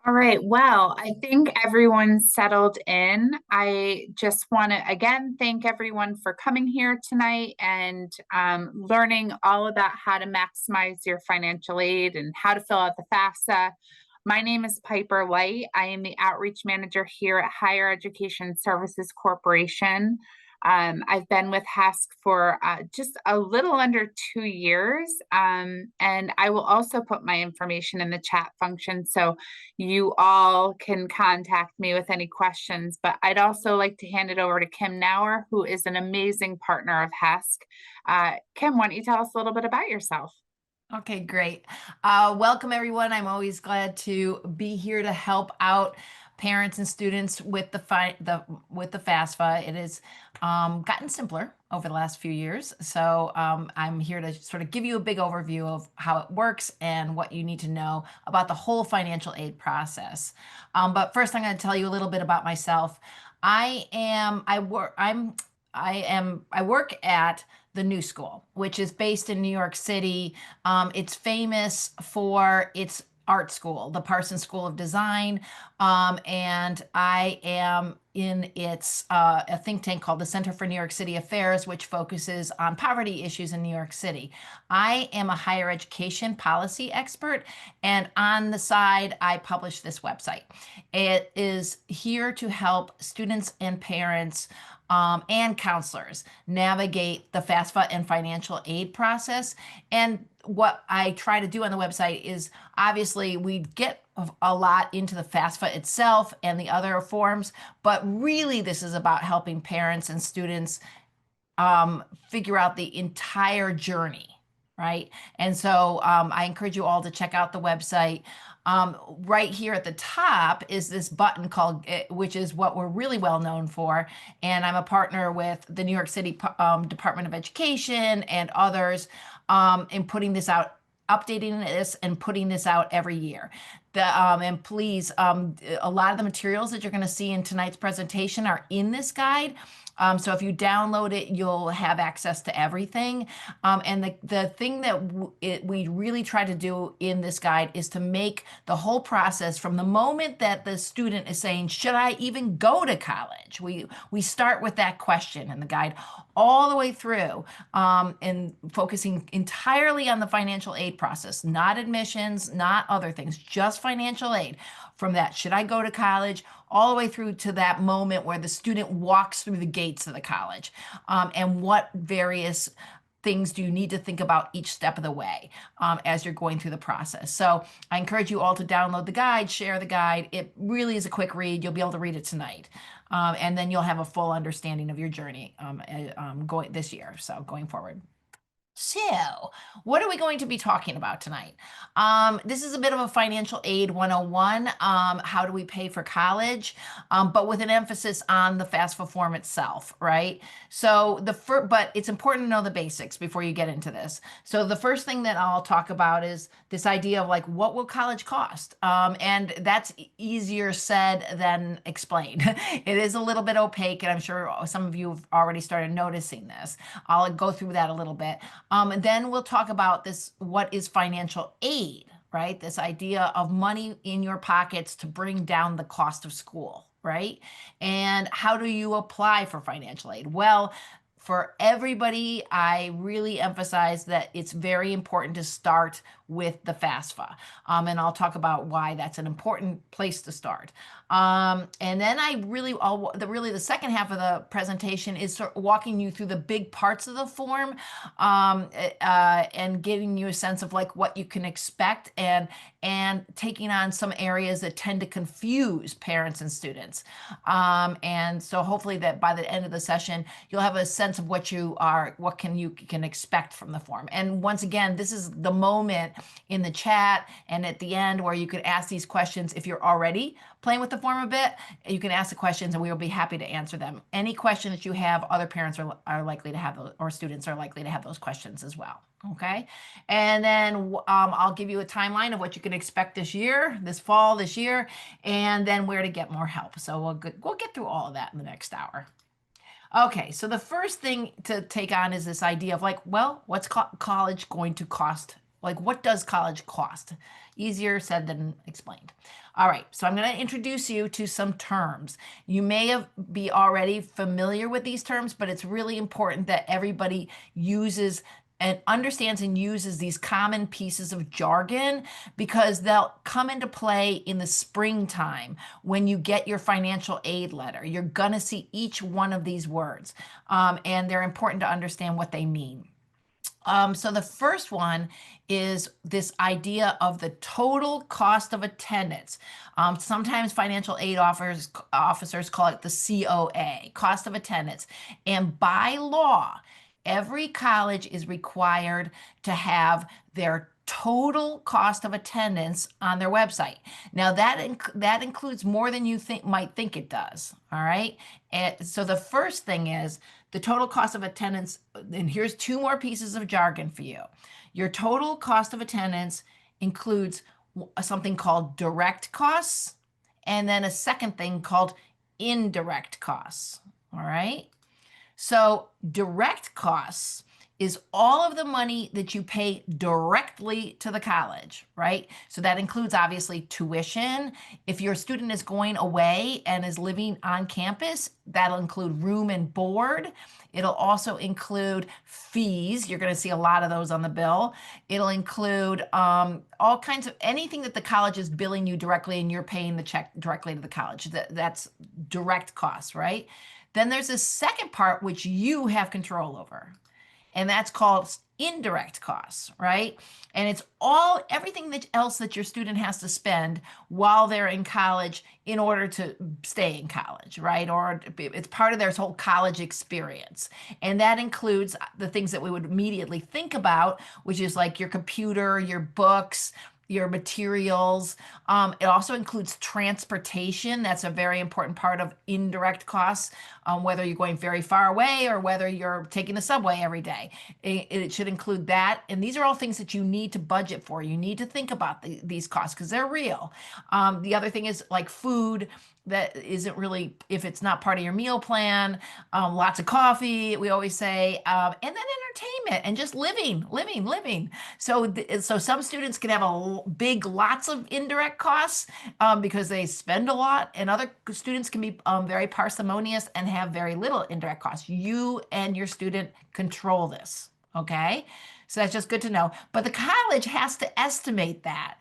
All right. Well, I think everyone's settled in. I just want to again thank everyone for coming here tonight and learning all about how to maximize your financial aid and how to fill out the FAFSA. My name is Piper Light. I am the outreach manager here at Higher Education Services Corporation. I've been with HESC for just a little under 2 years. And I will also put my information in the chat function. So you all can contact me with any questions, but I'd also like to hand it over to Kim Nauer, who is an amazing partner of HESC. Kim, why don't you tell us a little bit about yourself? Okay, great. Welcome everyone. I'm always glad to be here to help out parents and students with the FAFSA. It has gotten simpler over the last few years, so I'm here to sort of give you a big overview of how it works and what you need to know about the whole financial aid process. But first, I'm going to tell you a little bit about myself. I work at the New School, which is based in New York City. It's famous for its art school, the Parsons School of Design, and I am in its a think tank called the Center for New York City Affairs, which focuses on poverty issues in New York City. I am a higher education policy expert, and on the side, I publish this website. It is here to help students and parents and counselors navigate the FAFSA and financial aid process. And what I try to do on the website is obviously we get a lot into the FAFSA itself and the other forms, but really this is about helping parents and students figure out the entire journey, right? And so I encourage you all to check out the website. Right here at the top is this button called, which is what we're really well known for. And I'm a partner with the New York City Department of Education and others in putting this out, updating this and putting this out every year. And please, a lot of the materials that you're going to see in tonight's presentation are in this guide. So if you download it, you'll have access to everything. And the thing that we really try to do in this guide is to make the whole process from the moment that the student is saying, should I even go to college? We start with that question in the guide all the way through and focusing entirely on the financial aid process, not admissions, not other things, just financial aid. From that, should I go to college? All the way through to that moment where the student walks through the gates of the college, and what various things do you need to think about each step of the way as you're going through the process. So I encourage you all to download the guide, share the guide. It really is a quick read. You'll be able to read it tonight. And then you'll have a full understanding of your journey going this year, so going forward. So, what are we going to be talking about tonight? This is a bit of a financial aid 101. How do we pay for college? But with an emphasis on the FAFSA form itself, right? So but it's important to know the basics before you get into this. So the first thing that I'll talk about is this idea of like, what will college cost? And that's easier said than explained. It is a little bit opaque, and I'm sure some of you have already started noticing this. I'll go through that a little bit. And then we'll talk about this, what is financial aid, right? This idea of money in your pockets to bring down the cost of school, right? And how do you apply for financial aid? Well, for everybody, I really emphasize that it's very important to start with the FAFSA. And I'll talk about why that's an important place to start. And then really the second half of the presentation is sort of walking you through the big parts of the form, and giving you a sense of like what you can expect, and taking on some areas that tend to confuse parents and students. And so hopefully that by the end of the session, you'll have a sense of what you can expect from the form. And once again, this is the moment in the chat and at the end where you could ask these questions. If you're already playing with the form a bit, you can ask the questions and we will be happy to answer them. Any question that you have, other parents are likely to have those, or students are likely to have those questions as well. Okay. And then I'll give you a timeline of what you can expect this year, this fall, this year, and then where to get more help. So we'll get through all of that in the next hour. Okay, so the first thing to take on is this idea of like, well, what's college going to cost Like, what does college cost? Easier said than explained. All right, so I'm going to introduce you to some terms. You may be already familiar with these terms, but it's really important that everybody uses and understands and uses these common pieces of jargon because they'll come into play in the springtime when you get your financial aid letter. You're going to see each one of these words, and they're important to understand what they mean. So the first one is this idea of the total cost of attendance. Sometimes financial aid officers call it the COA, cost of attendance. And by law, every college is required to have their total cost of attendance on their website. Now that includes more than you might think it does. All right. And so the first thing is the total cost of attendance, and here's two more pieces of jargon for you. Your total cost of attendance includes something called direct costs, and then a second thing called indirect costs. All right. So direct costs is all of the money that you pay directly to the college, right? So that includes obviously tuition. If your student is going away and is living on campus, that'll include room and board. It'll also include fees. You're going to see a lot of those on the bill. It'll include all kinds of anything that the college is billing you directly and you're paying the check directly to the college. That's direct costs, right? Then there's a second part which you have control over, and that's called indirect costs, right? And it's everything else that your student has to spend while they're in college in order to stay in college, right? Or it's part of their whole college experience. And that includes the things that we would immediately think about, which is like your computer, your books, your materials. It also includes transportation. That's a very important part of indirect costs, whether you're going very far away or whether you're taking the subway every day. It should include that. And these are all things that you need to budget for. You need to think about these costs because they're real. The other thing is like food. That isn't really, if it's not part of your meal plan, lots of coffee, we always say, and then entertainment and just living. So some students can have lots of indirect costs because they spend a lot, and other students can be very parsimonious and have very little indirect costs. You and your student control this, okay? So that's just good to know. But the college has to estimate that.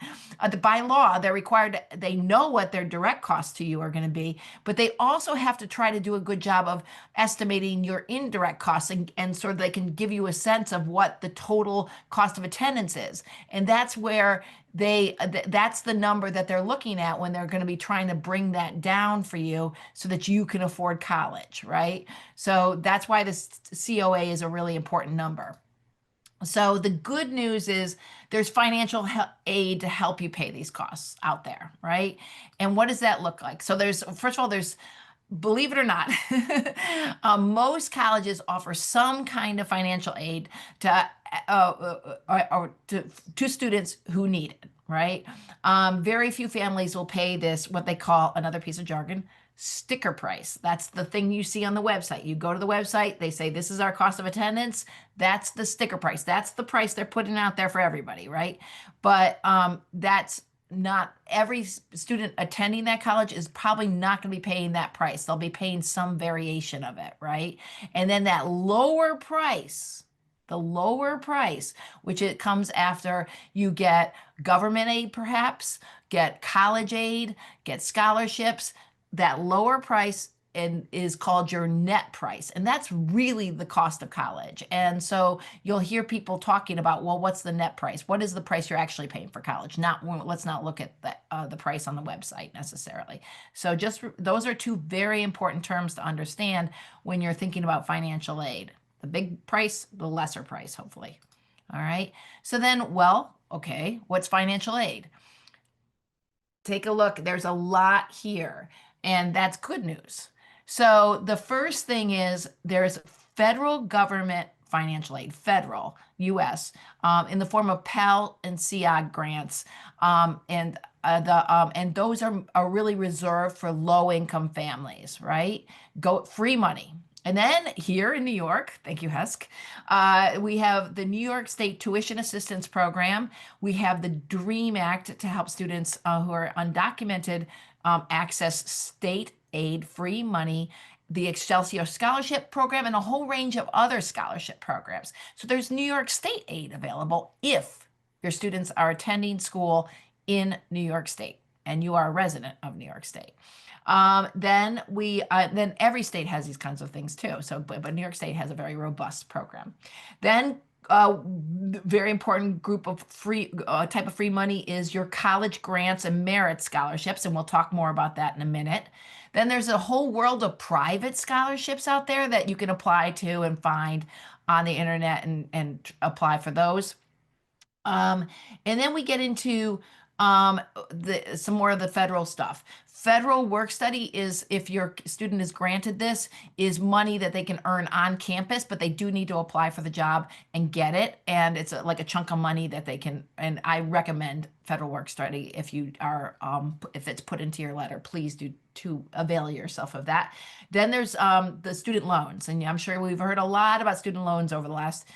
By law, they're required, they know what their direct costs to you are going to be, but they also have to try to do a good job of estimating your indirect costs and sort of they can give you a sense of what the total cost of attendance is. And that's where that's the number that they're looking at when they're going to be trying to bring that down for you so that you can afford college, right? So that's why this COA is a really important number. So the good news is there's financial aid to help you pay these costs out there, right? And what does that look like? So first of all, believe it or not, most colleges offer some kind of financial aid to students who need it, right? Very few families will pay this, what they call, another piece of jargon, sticker price. That's the thing you see on the website. You go to the website, they say, this is our cost of attendance. That's the sticker price. That's the price they're putting out there for everybody, right? But that's not every student attending that college is probably not going to be paying that price. They'll be paying some variation of it, right? And then that lower price, which it comes after you get government aid, perhaps, get college aid, get scholarships, that lower price is called your net price. And that's really the cost of college. And so you'll hear people talking about, well, what's the net price? What is the price you're actually paying for college? Let's not look at the price on the website necessarily. So those are two very important terms to understand when you're thinking about financial aid. The big price, the lesser price, hopefully. All right. So then, well, okay, what's financial aid? Take a look. There's a lot here, and that's good news. So the first thing is there's federal government financial aid, federal, U.S., in the form of Pell and CIOG grants, and those are really reserved for low-income families, right? Free money. And then here in New York, thank you, HESC, we have the New York State Tuition Assistance Program. We have the DREAM Act to help students who are undocumented access state aid free money, the Excelsior Scholarship Program, and a whole range of other scholarship programs. So there's New York State aid available if your students are attending school in New York State and you are a resident of New York State. Then every state has these kinds of things too. So, but New York State has a very robust program. Then, very important group of free type of free money is your college grants and merit scholarships, and we'll talk more about that in a minute. Then there's a whole world of private scholarships out there that you can apply to and find on the internet and apply for those. Um, and then we get into some more of the federal stuff. Federal work study is, if your student is granted this, is money that they can earn on campus, but they do need to apply for the job and get it. And it's like a chunk of money that they can, and I recommend federal work study if you are, if it's put into your letter, please do to avail yourself of that. Then there's the student loans, and I'm sure we've heard a lot about student loans over the last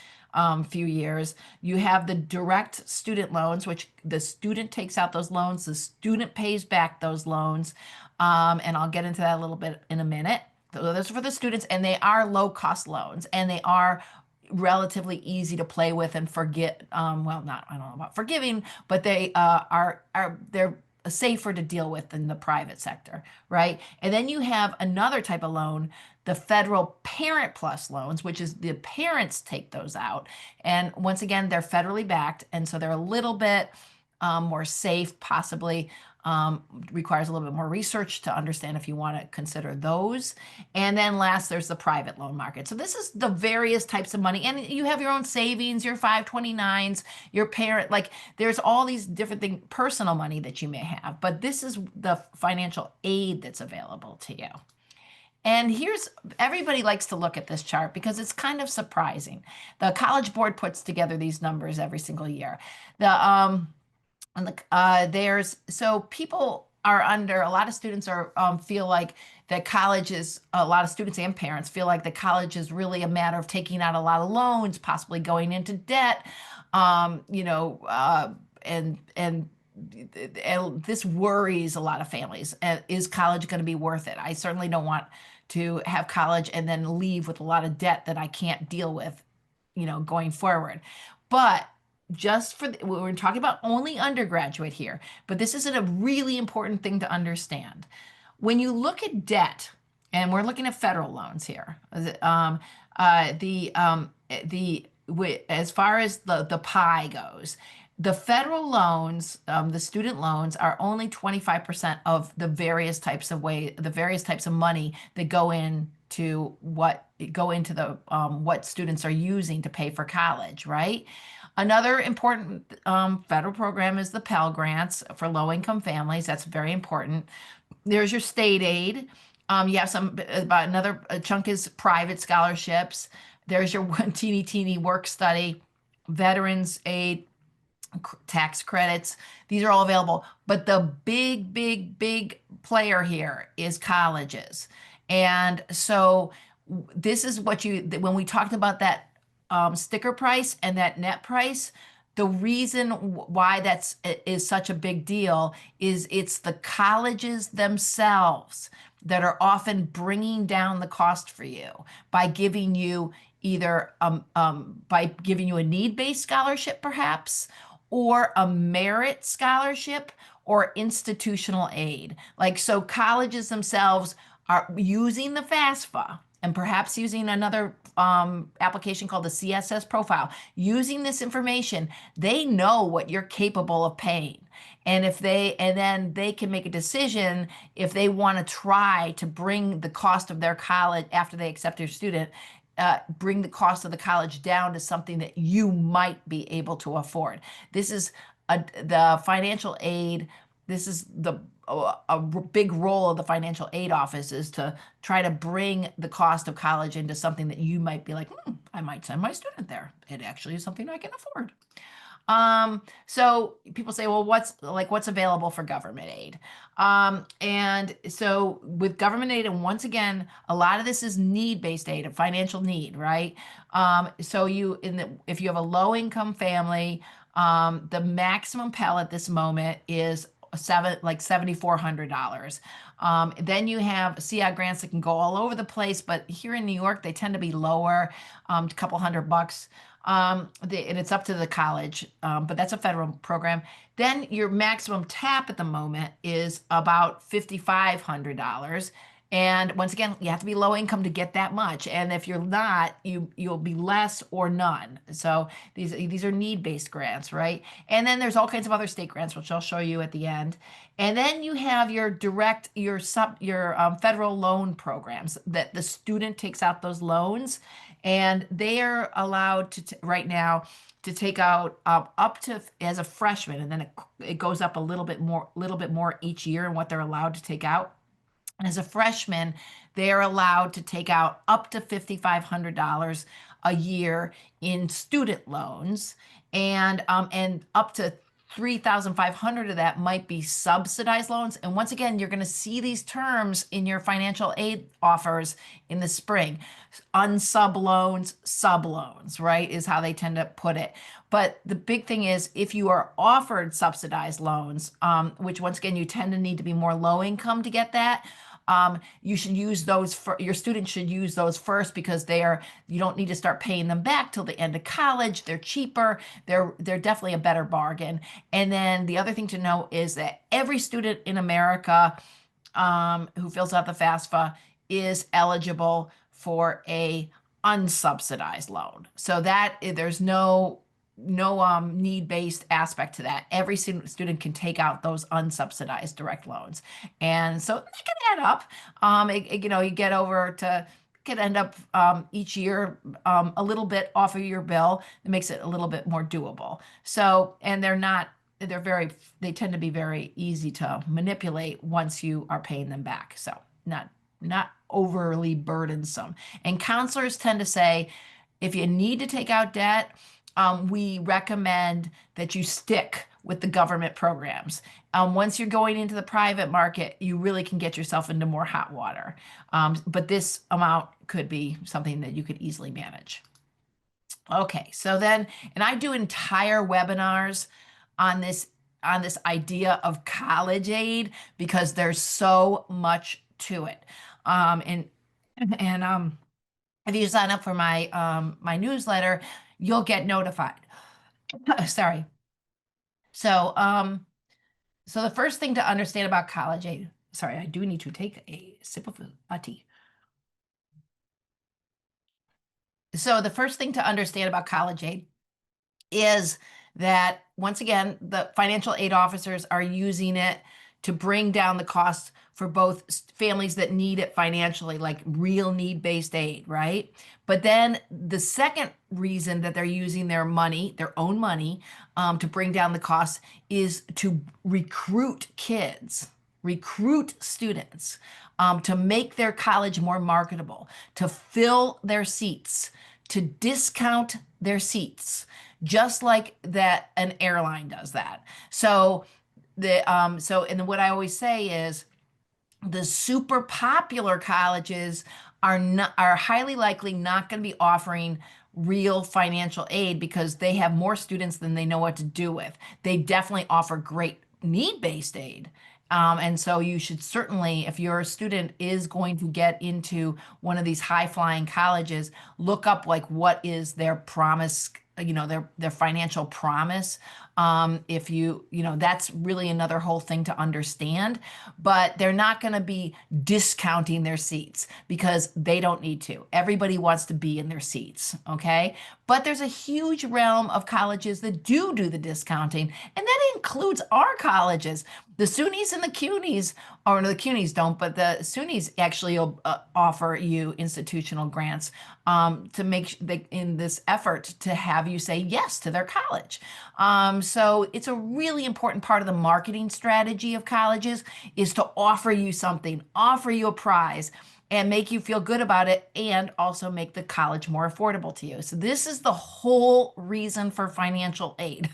few years. You have the direct student loans, which the student takes out those loans, the student pays back those loans. And I'll get into that a little bit in a minute. Those are for the students, and they are low cost loans, and they are relatively easy to play with and forget. Well, not, I don't know about forgiving, but they they're safer to deal with than the private sector, right? And then you have another type of loan, the federal Parent Plus loans, which is the parents take those out. And once again, they're federally backed. And so they're a little bit more safe, possibly requires a little bit more research to understand if you want to consider those. And then last, there's the private loan market. So this is the various types of money. And you have your own savings, your 529s, your parent, like there's all these different things, personal money that you may have. But this is the financial aid that's available to you. And here's, everybody likes to look at this chart because it's kind of surprising. The College Board puts together these numbers every single year. So people are under, a lot of students are feel like that college is, a lot of students and parents feel like the college is really a matter of taking out a lot of loans, possibly going into debt, and this worries a lot of families. Is college going to be worth it? I certainly don't want to have college and then leave with a lot of debt that I can't deal with, going forward. But just for, we're talking about only undergraduate here, but this is a really important thing to understand. When you look at debt, and we're looking at federal loans here, as far as the pie goes, the federal loans, the student loans, are only 25% of the various types of money that go into what students are using to pay for college, right? Another important federal program is the Pell Grants for low-income families. That's very important. There's your state aid. You have about another chunk is private scholarships. There's your one teeny work study, veterans aid, tax credits. These are all available. But the big player here is colleges. And so this is when we talked about that sticker price and that net price, the reason why is such a big deal is it's the colleges themselves that are often bringing down the cost for you by giving you either by giving you a need-based scholarship perhaps, or a merit scholarship, or institutional aid. Like, so colleges themselves are using the FAFSA and perhaps using another application called the CSS profile. Using this information, they know what you're capable of paying. And then they can make a decision if they want to try to bring the cost of their college after they accept your student, bring the cost of the college down to something that you might be able to afford. This is the financial aid. This is a big role of the financial aid office, is to try to bring the cost of college into something that you might be like, I might send my student there. It actually is something I can afford. So people say, well, what's available for government aid? And so with government aid, and once again, a lot of this is need-based aid, a financial need, right? So if you have a low-income family, the maximum Pell at this moment is $7,400. Then you have CI grants that can go all over the place, but here in New York, they tend to be lower, a couple $100. And it's up to the college, but that's a federal program. Then your maximum tap at the moment is about $5,500. And once again, you have to be low income to get that much. And if you're not, you'll be less or none. So these are need-based grants, right? And then there's all kinds of other state grants, which I'll show you at the end. And then you have your federal loan programs that the student takes out those loans, and they are allowed to right now to take out up to as a freshman, and then it goes up a little bit more each year in what they're allowed to take out. As a freshman, they are allowed to take out up to $5,500 a year in student loans, and up to 3,500 of that might be subsidized loans. And once again, you're going to see these terms in your financial aid offers in the spring. Unsub loans, sub loans, right, is how they tend to put it. But the big thing is, if you are offered subsidized loans, which once again, you tend to need to be more low income to get that, you should use those your students should use those first, because you don't need to start paying them back till the end of college. They're cheaper. They're definitely a better bargain. And then the other thing to know is that every student in America who fills out the FAFSA is eligible for a unsubsidized loan. So that there's no need-based aspect to that. Every student can take out those unsubsidized direct loans, and so they can add up. You get over to could end up each year a little bit off of your bill. It makes it a little bit more doable. So, and they tend to be very easy to manipulate once you are paying them back. So not overly burdensome. And counselors tend to say, if you need to take out debt, we recommend that you stick with the government programs. Once you're going into the private market, you really can get yourself into more hot water. But this amount could be something that you could easily manage. Okay, so then, and I do entire webinars on this idea of college aid, because there's so much to it. And if you sign up for my newsletter, you'll get notified. Sorry. So the first thing to understand about college aid, sorry, I do need to take a sip of a tea. So the first thing to understand about college aid is that, once again, the financial aid officers are using it to bring down the costs for both families that need it financially, like real need-based aid, right? But then the second reason that they're using their money, their own money, to bring down the costs is to recruit kids, recruit students, to make their college more marketable, to fill their seats, to discount their seats, just like that an airline does that. So and what I always say is, the super popular colleges are highly likely not going to be offering real financial aid, because they have more students than they know what to do with. They definitely offer great need-based aid. And so you should certainly, if your student is going to get into one of these high-flying colleges, look up like what is their promise, their financial promise. If that's really another whole thing to understand, but they're not going to be discounting their seats, because they don't need to. Everybody wants to be in their seats, okay? But there's a huge realm of colleges that do the discounting, and that includes our colleges. The SUNYs and the CUNYs, or no, the CUNYs don't, but the SUNYs actually offer you institutional grants to make in this effort to have you say yes to their college. So it's a really important part of the marketing strategy of colleges, is to offer you something, offer you a prize. and make you feel good about it and also make the college more affordable to you. So this is the whole reason for financial aid.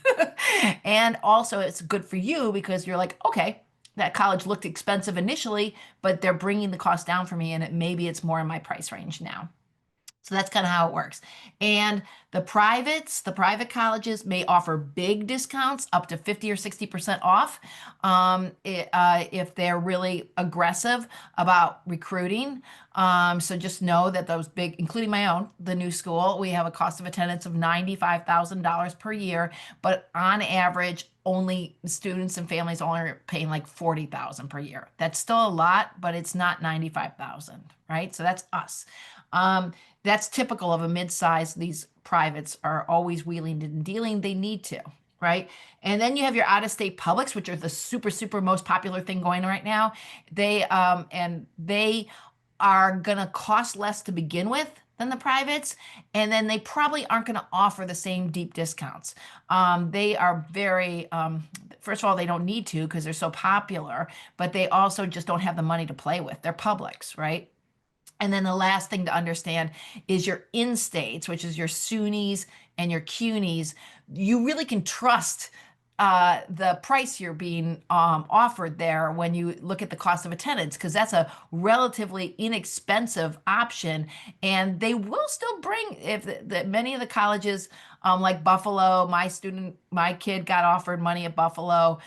And also it's good for you because you're like, okay, that college looked expensive initially, but they're bringing the cost down for me and maybe it's more in my price range now. So that's kind of how it works. And the private colleges may offer big discounts up to 50 or 60% off if they're really aggressive about recruiting. So just know that those big, including my own, the new school, we have a cost of attendance of $95,000 per year, but on average, only students and families only are paying like 40,000 per year. That's still a lot, but it's not 95,000, right? So that's us. That's typical of a mid-size. These privates are always wheeling and dealing. They need to, right? And then you have your out-of-state publics, which are the super most popular thing going right now. They are gonna cost less to begin with than the privates, and then they probably aren't going to offer the same deep discounts. They are very, first of all, they don't need to because they're so popular, but they also just don't have the money to play with. They're publics, right? And then the last thing to understand is your in-states, which is your SUNYs and your CUNYs. You really can trust the price you're being offered there when you look at the cost of attendance, because that's a relatively inexpensive option. And they will still bring, if many of the colleges, like Buffalo, my kid got offered money at Buffalo,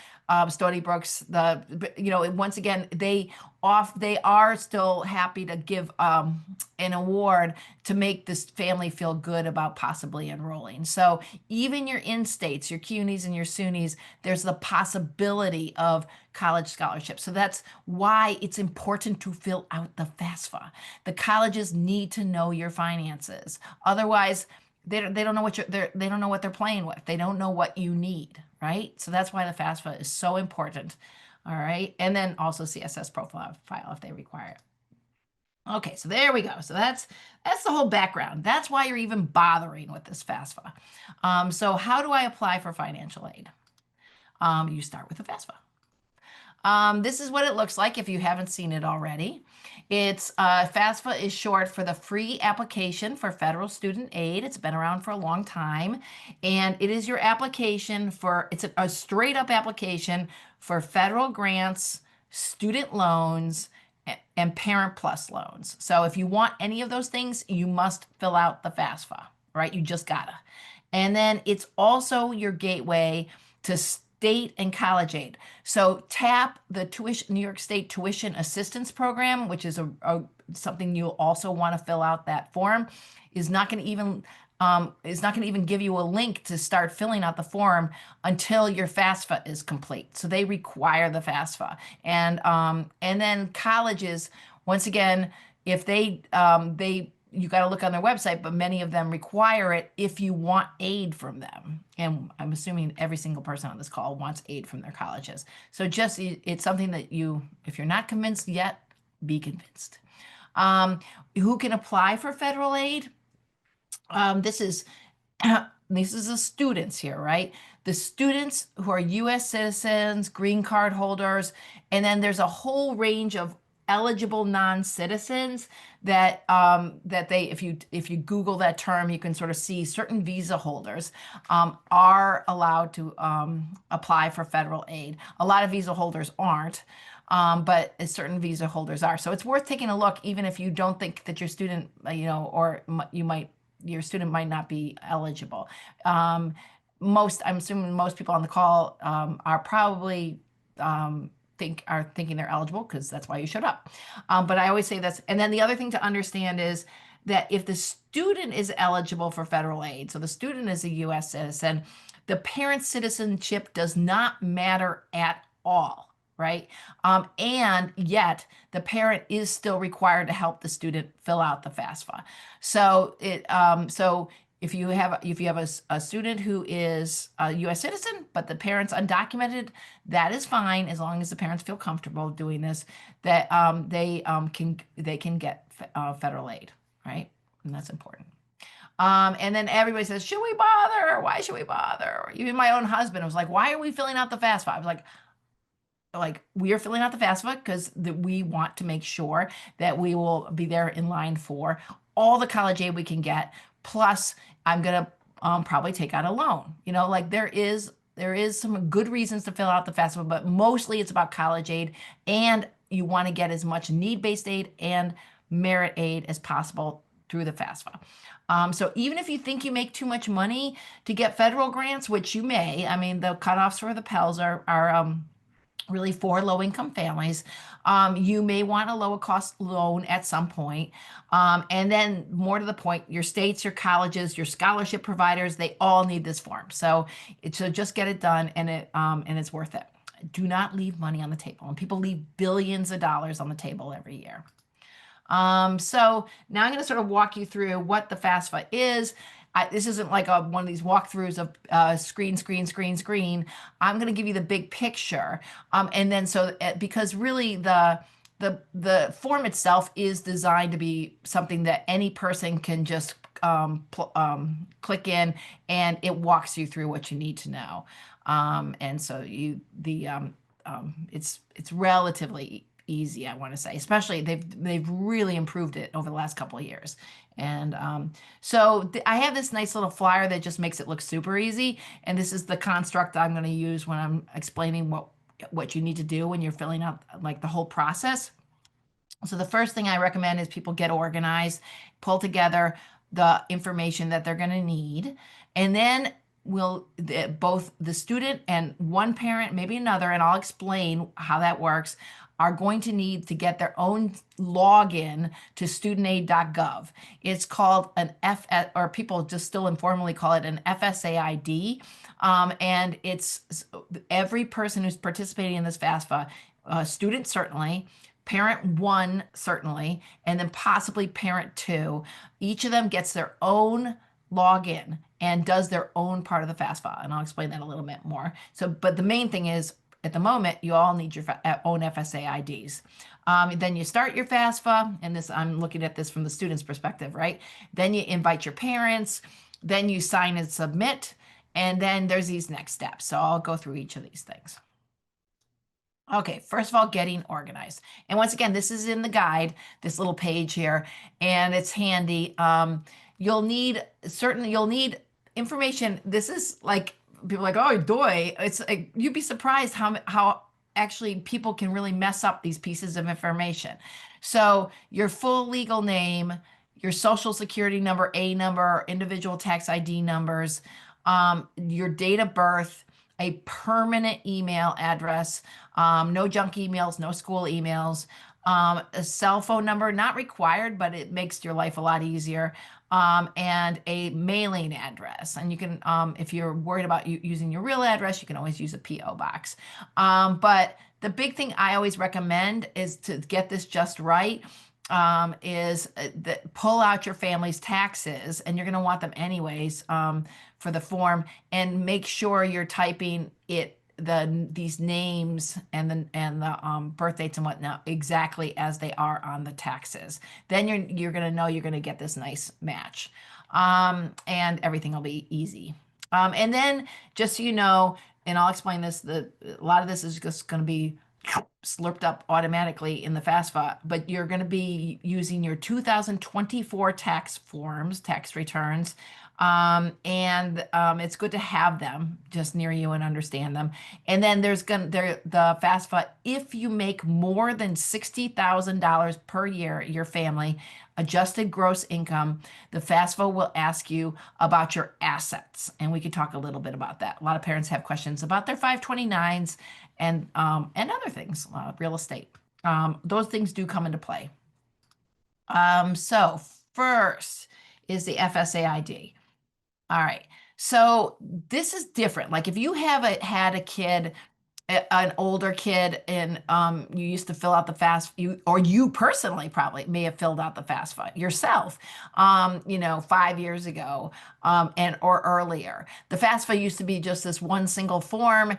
Stony Brook's, once again, they are still happy to give an award to make this family feel good about possibly enrolling. So even your in-states, your CUNYs and your SUNYs, there's the possibility of college scholarships. So that's why it's important to fill out the FAFSA. The colleges need to know your finances. Otherwise, they don't know what they don't know what they're playing with. They don't know what you need, right? So that's why the FAFSA is so important. All right. And then also CSS profile if they require it. Okay, so there we go. So that's the whole background. That's why you're even bothering with this FAFSA. So how do I apply for financial aid? You start with the FAFSA. This is what it looks like if you haven't seen it already. It's FAFSA is short for the Free Application for Federal Student Aid. It's been around for a long time, and it is your application for, it's a straight up application for federal grants, student loans, and Parent Plus loans. So if you want any of those things, you must fill out the FAFSA, right? You just gotta. And then it's also your gateway to state and college aid. So TAP, the New York State Tuition Assistance Program, which is something you'll also want to fill out that form, is not going to even give you a link to start filling out the form until your FAFSA is complete. So they require the FAFSA. And then colleges, once again, if you got to look on their website, but many of them require it if you want aid from them. And I'm assuming every single person on this call wants aid from their colleges. So just, it's something that if you're not convinced yet, be convinced. Who can apply for federal aid? This is the students here, right? The students who are U.S. citizens, green card holders, and then there's a whole range of eligible non-citizens that if you Google that term, you can sort of see certain visa holders are allowed to apply for federal aid. A lot of visa holders aren't. But certain visa holders are. So it's worth taking a look, even if you don't think that your student, your student might not be eligible. I'm assuming most people on the call are probably thinking they're eligible because that's why you showed up. But I always say this. And then the other thing to understand is that if the student is eligible for federal aid, so the student is a U.S. citizen, the parent's citizenship does not matter at all. Right? And yet the parent is still required to help the student fill out the FAFSA. So if you have a student who is a U.S. citizen, but the parent's undocumented, that is fine as long as the parents feel comfortable doing this, that they can get federal aid, right? And that's important. And then everybody says, should we bother? Why should we bother? Even my own husband was like, why are we filling out the FAFSA? I was like, like we are filling out the FAFSA because we want to make sure that we will be there in line for all the college aid we can get. Plus, I'm gonna probably take out a loan. Like there is some good reasons to fill out the FAFSA, but mostly it's about college aid, and you want to get as much need-based aid and merit aid as possible through the FAFSA. So even if you think you make too much money to get federal grants, which you may, I mean, the cutoffs for the Pell are really for low-income families. You may want a lower cost loan at some point. And then more to the point, your states, your colleges, your scholarship providers, they all need this form. So just get it done, and it's worth it. Do not leave money on the table. And people leave billions of dollars on the table every year. So now I'm going to sort of walk you through what the FAFSA is. This isn't like one of these walkthroughs of screen. I'm going to give you the big picture. And then because really the form itself is designed to be something that any person can just click in, and it walks you through what you need to know. And so it's relatively easy, I want to say. Especially they've really improved it over the last couple of years. And I have this nice little flyer that just makes it look super easy. And this is the construct I'm going to use when I'm explaining what you need to do when you're filling out like the whole process. So the first thing I recommend is people get organized, pull together the information that they're going to need, and then both the student and one parent, maybe another, and I'll explain how that works, are going to need to get their own login to studentaid.gov. It's called or people just still informally call it an FSA ID. And it's every person who's participating in this FAFSA, student certainly, parent one certainly, and then possibly parent two. Each of them gets their own login and does their own part of the FAFSA. And I'll explain that a little bit more. But the main thing is, at the moment, you all need your own FSA IDs. Then you start your FAFSA, and I'm looking at this from the student's perspective, right? Then you invite your parents, then you sign and submit, and then there's these next steps. So I'll go through each of these things. Okay, first of all, getting organized. And once again, this is in the guide, this little page here, and it's handy. You'll need information. This is like, people are like, oh, doy. It's like, you'd be surprised how actually people can really mess up these pieces of information. So your full legal name, your social security number, A number, individual tax ID numbers, your date of birth, a permanent email address, no junk emails, no school emails, a cell phone number, not required, but it makes your life a lot easier, and a mailing address. And you can, if you're worried about using your real address, you can always use a PO box. But the big thing I always recommend is to get this just right. Is that pull out your family's taxes, and you're going to want them anyways for the form, and make sure you're typing these names and the birth dates and whatnot exactly as they are on the taxes. Then you're going to know you're going to get this nice match, and everything will be easy. And then just so you know, and I'll explain this, a lot of this is just going to be slurped up automatically in the FAFSA, but you're going to be using your 2024 tax forms, tax returns, and it's good to have them just near you and understand them. And then the FAFSA, if you make more than $60,000 per year, your family, adjusted gross income, the FAFSA will ask you about your assets. And we could talk a little bit about that. A lot of parents have questions about their 529s and other things, real estate. Those things do come into play. So first is the FSA ID. All right. So this is different. Like if you had a kid, an older kid, and you used to fill out the FAFSA, or you personally probably may have filled out the FAFSA yourself, 5 years ago, or earlier. The FAFSA used to be just this one single form.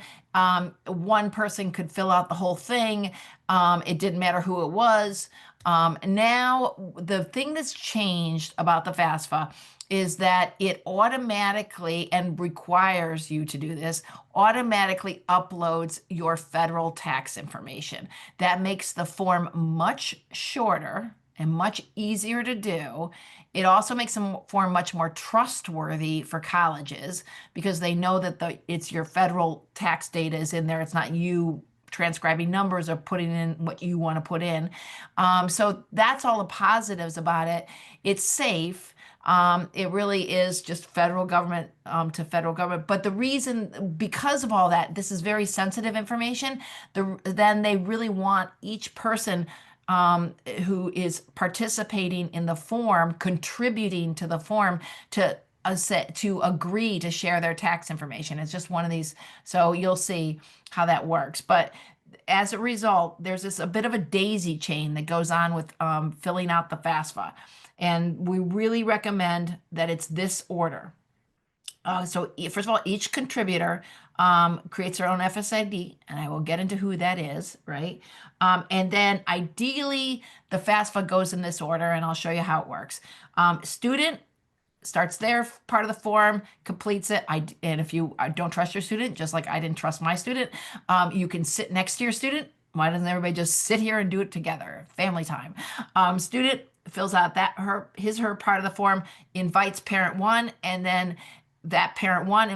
One person could fill out the whole thing. It didn't matter who it was. Now, the thing that's changed about the FAFSA is that it automatically, and requires you to do this, automatically uploads your federal tax information. That makes the form much shorter and much easier to do. It also makes the form much more trustworthy for colleges because they know that it's your federal tax data is in there. It's not you transcribing numbers or putting in what you want to put in. So that's all the positives about it. It's safe. It really is just federal government to federal government. But the reason, because of all that, this is very sensitive information. Then they really want each person who is participating in the form, contributing to the form, to agree to share their tax information. It's just one of these. So you'll see how that works. But as a result, there's a bit of a daisy chain that goes on with filling out the FAFSA. And we really recommend that it's this order. So first of all, each contributor creates their own FSID, and I will get into who that is, right? And then ideally, the FAFSA goes in this order, and I'll show you how it works. Student starts their part of the form, completes it. And if you don't trust your student, just like I didn't trust my student, you can sit next to your student. Why doesn't everybody just sit here and do it together? Family time. Student fills out her part of the form, invites parent one, and then that parent one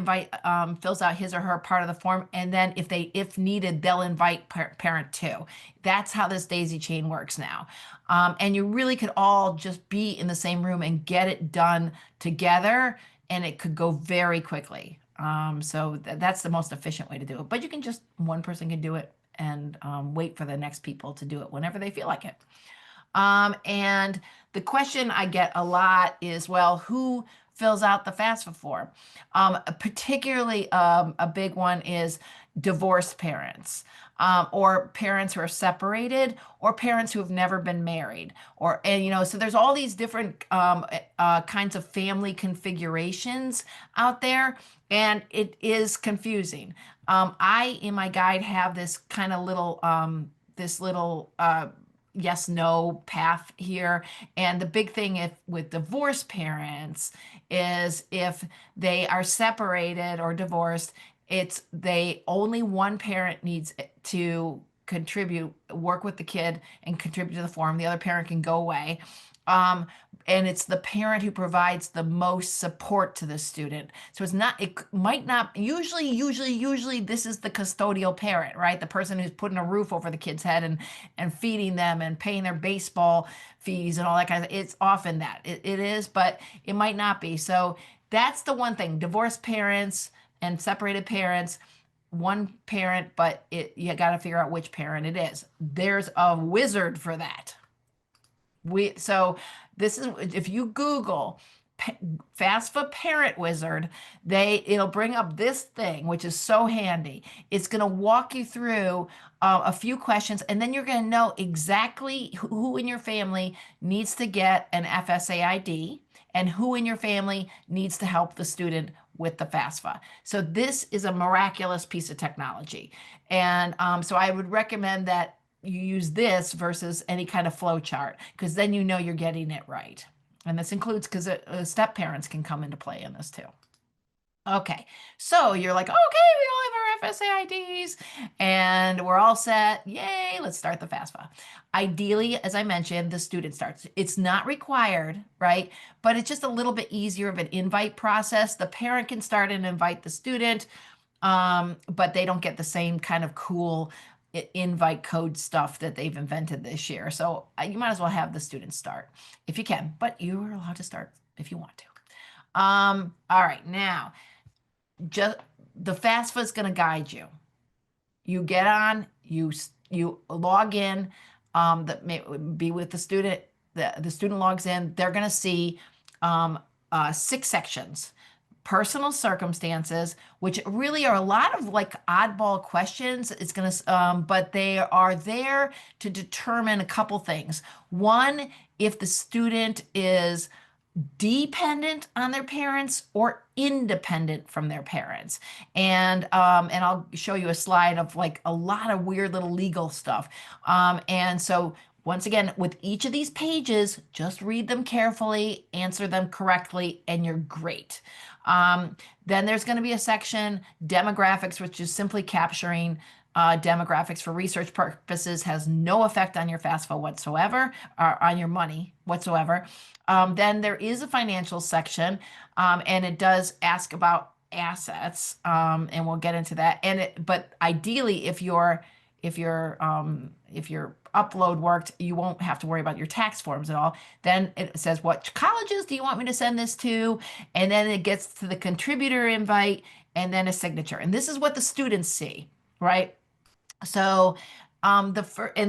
fills out his or her part of the form, and then if needed, they'll invite parent two. That's how this daisy chain works now. And you really could all just be in the same room and get it done together, and it could go very quickly. So that's the most efficient way to do it. But you can one person can do it and wait for the next people to do it whenever they feel like it. And the question I get a lot is, well, who fills out the FAFSA form? Particularly a big one is divorced parents, or parents who are separated, or parents who have never been married, so there's all these different kinds of family configurations out there, and it is confusing. I, in my guide, have this kind of little yes no path here. And the big thing with divorced parents is if they are separated or divorced, only one parent needs to work with the kid and contribute to the form. The other parent can go away. And it's the parent who provides the most support to the student. So it might not, usually this is the custodial parent, right? The person who's putting a roof over the kid's head and feeding them and paying their baseball fees and all that kind of, it's often that. It is, but it might not be. So that's the one thing. Divorced parents and separated parents, one parent, but you got to figure out which parent it is. There's a wizard for that. So this is, if you Google FAFSA Parent Wizard, it'll bring up this thing, which is so handy. It's going to walk you through a few questions, and then you're going to know exactly who in your family needs to get an FSA ID and who in your family needs to help the student with the FAFSA. So this is a miraculous piece of technology. And so I would recommend that you use this versus any kind of flow chart, because then you know you're getting it right. And this includes, because step parents can come into play in this too. Okay, so you're like, okay, we all have our FSA IDs and we're all set. Yay, let's start the FAFSA. Ideally, as I mentioned, the student starts. It's not required, right? But it's just a little bit easier of an invite process. The parent can start and invite the student, but they don't get the same kind of cool invite code stuff that they've invented this year. So you might as well have the students start if you can, but you are allowed to start if you want to. All right, now just the FAFSA is going to guide you. You get on, you log in, that may be with the student. The student logs in. They're going to see 6 sections. Personal circumstances, which really are a lot of like oddball questions. It's going to, but they are there to determine a couple things. One, if the student is dependent on their parents or independent from their parents. And I'll show you a slide of like a lot of weird little legal stuff. And so Once again, with each of these pages, just read them carefully, answer them correctly, and you're great. Um, then there's going to be a section, demographics, which is simply capturing demographics for research purposes, has no effect on your FAFSA whatsoever, or on your money whatsoever. Then there is a financial section, and it does ask about assets, and we'll get into that. But ideally, if your upload worked, you won't have to worry about your tax forms at all. Then it says, what colleges do you want me to send this to? And then it gets to the contributor invite and then a signature. And this is what the students see, right? So and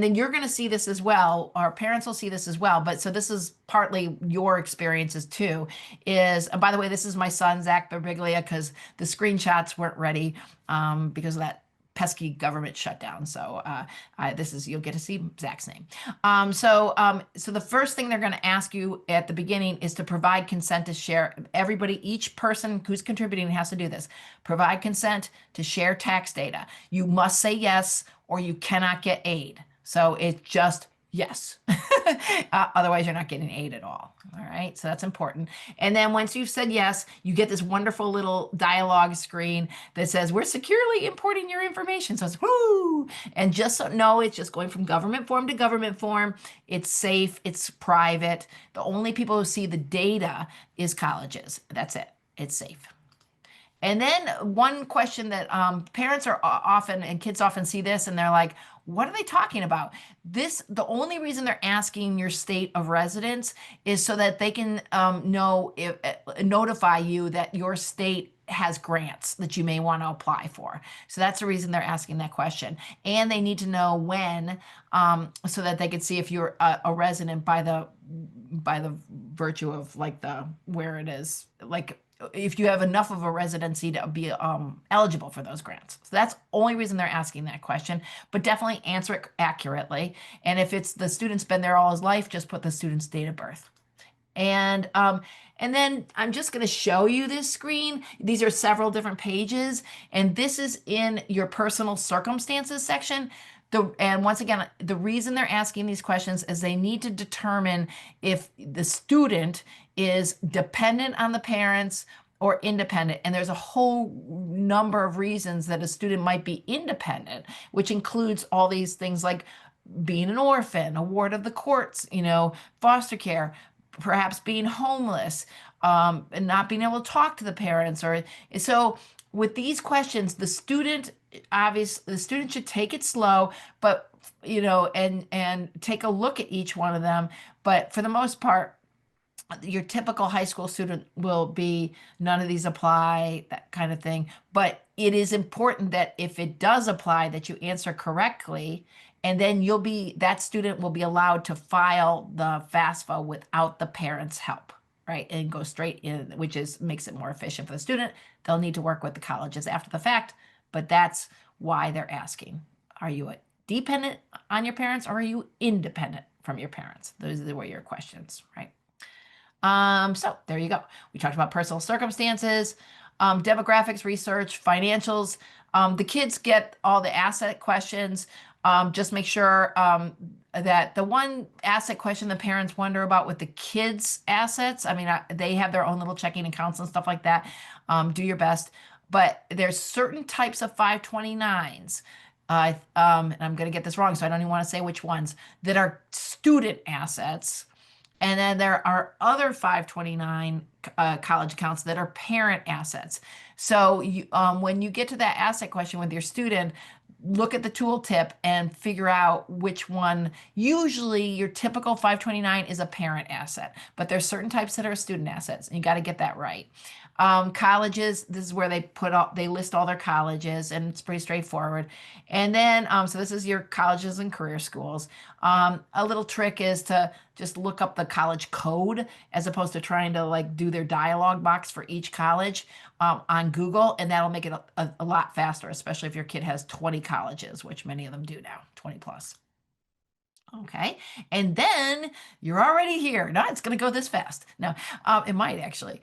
then you're going to see this as well. Our parents will see this as well. But so this is partly your experiences too. And by the way, this is my son Zach Berbiglia, because the screenshots weren't ready because of that pesky government shutdown. So you'll get to see Zach's name. So the first thing they're going to ask you at the beginning is to provide consent to share. Each person who's contributing has to do this. Provide consent to share tax data. You must say yes, or you cannot get aid. So it's just yes. Otherwise, you're not getting aid at all. All right. So that's important. And then once you've said yes, you get this wonderful little dialogue screen that says, we're securely importing your information. So it's woo. And just so know, it's just going from government form to government form. It's safe. It's private. The only people who see the data is colleges. That's it. It's safe. And then one question that parents are often, and kids often see this and they're like, what are they talking about? The only reason they're asking your state of residence is so that they can notify you that your state has grants that you may want to apply for. So that's the reason they're asking that question. And they need to know when, so that they can see if you're a resident by the virtue of like where it is, like if you have enough of a residency to be eligible for those grants. So that's the only reason they're asking that question, but definitely answer it accurately. And if it's the student's been there all his life, just put the student's date of birth. And then I'm just going to show you this screen. These are several different pages, and this is in your personal circumstances section. And once again, the reason they're asking these questions is they need to determine if the student is dependent on the parents or independent. And there's a whole number of reasons that a student might be independent, which includes all these things like being an orphan, a ward of the courts, foster care, perhaps being homeless, and not being able to talk to the parents. So with these questions, the student should take it slow, but and take a look at each one of them. But for the most part, your typical high school student will be none of these apply, that kind of thing. But it is important that if it does apply, that you answer correctly, and then that student will be allowed to file the FAFSA without the parents' help, right? And go straight in, which makes it more efficient for the student. They'll need to work with the colleges after the fact, but that's why they're asking. Are you dependent on your parents, or are you independent from your parents? Those were your questions, right? So there you go. We talked about personal circumstances, demographics, research, financials. The kids get all the asset questions. Just make sure that the one asset question the parents wonder about with the kids' assets, they have their own little checking accounts and stuff like that. Do your best. But there's certain types of 529s. And I'm going to get this wrong, so I don't even want to say which ones, that are student assets. And then there are other 529 college accounts that are parent assets. So when you get to that asset question with your student, look at the tooltip and figure out which one. Usually your typical 529 is a parent asset, but there's certain types that are student assets, and you got to get that right. Colleges, this is where they list all their colleges, and it's pretty straightforward. And then, so this is your colleges and career schools. A little trick is to just look up the college code as opposed to trying to do their dialogue box for each college on Google, and that'll make it a lot faster, especially if your kid has 20 colleges, which many of them do now, 20 plus. Okay. And then you're already here. Not it's going to go this fast. No, it might actually.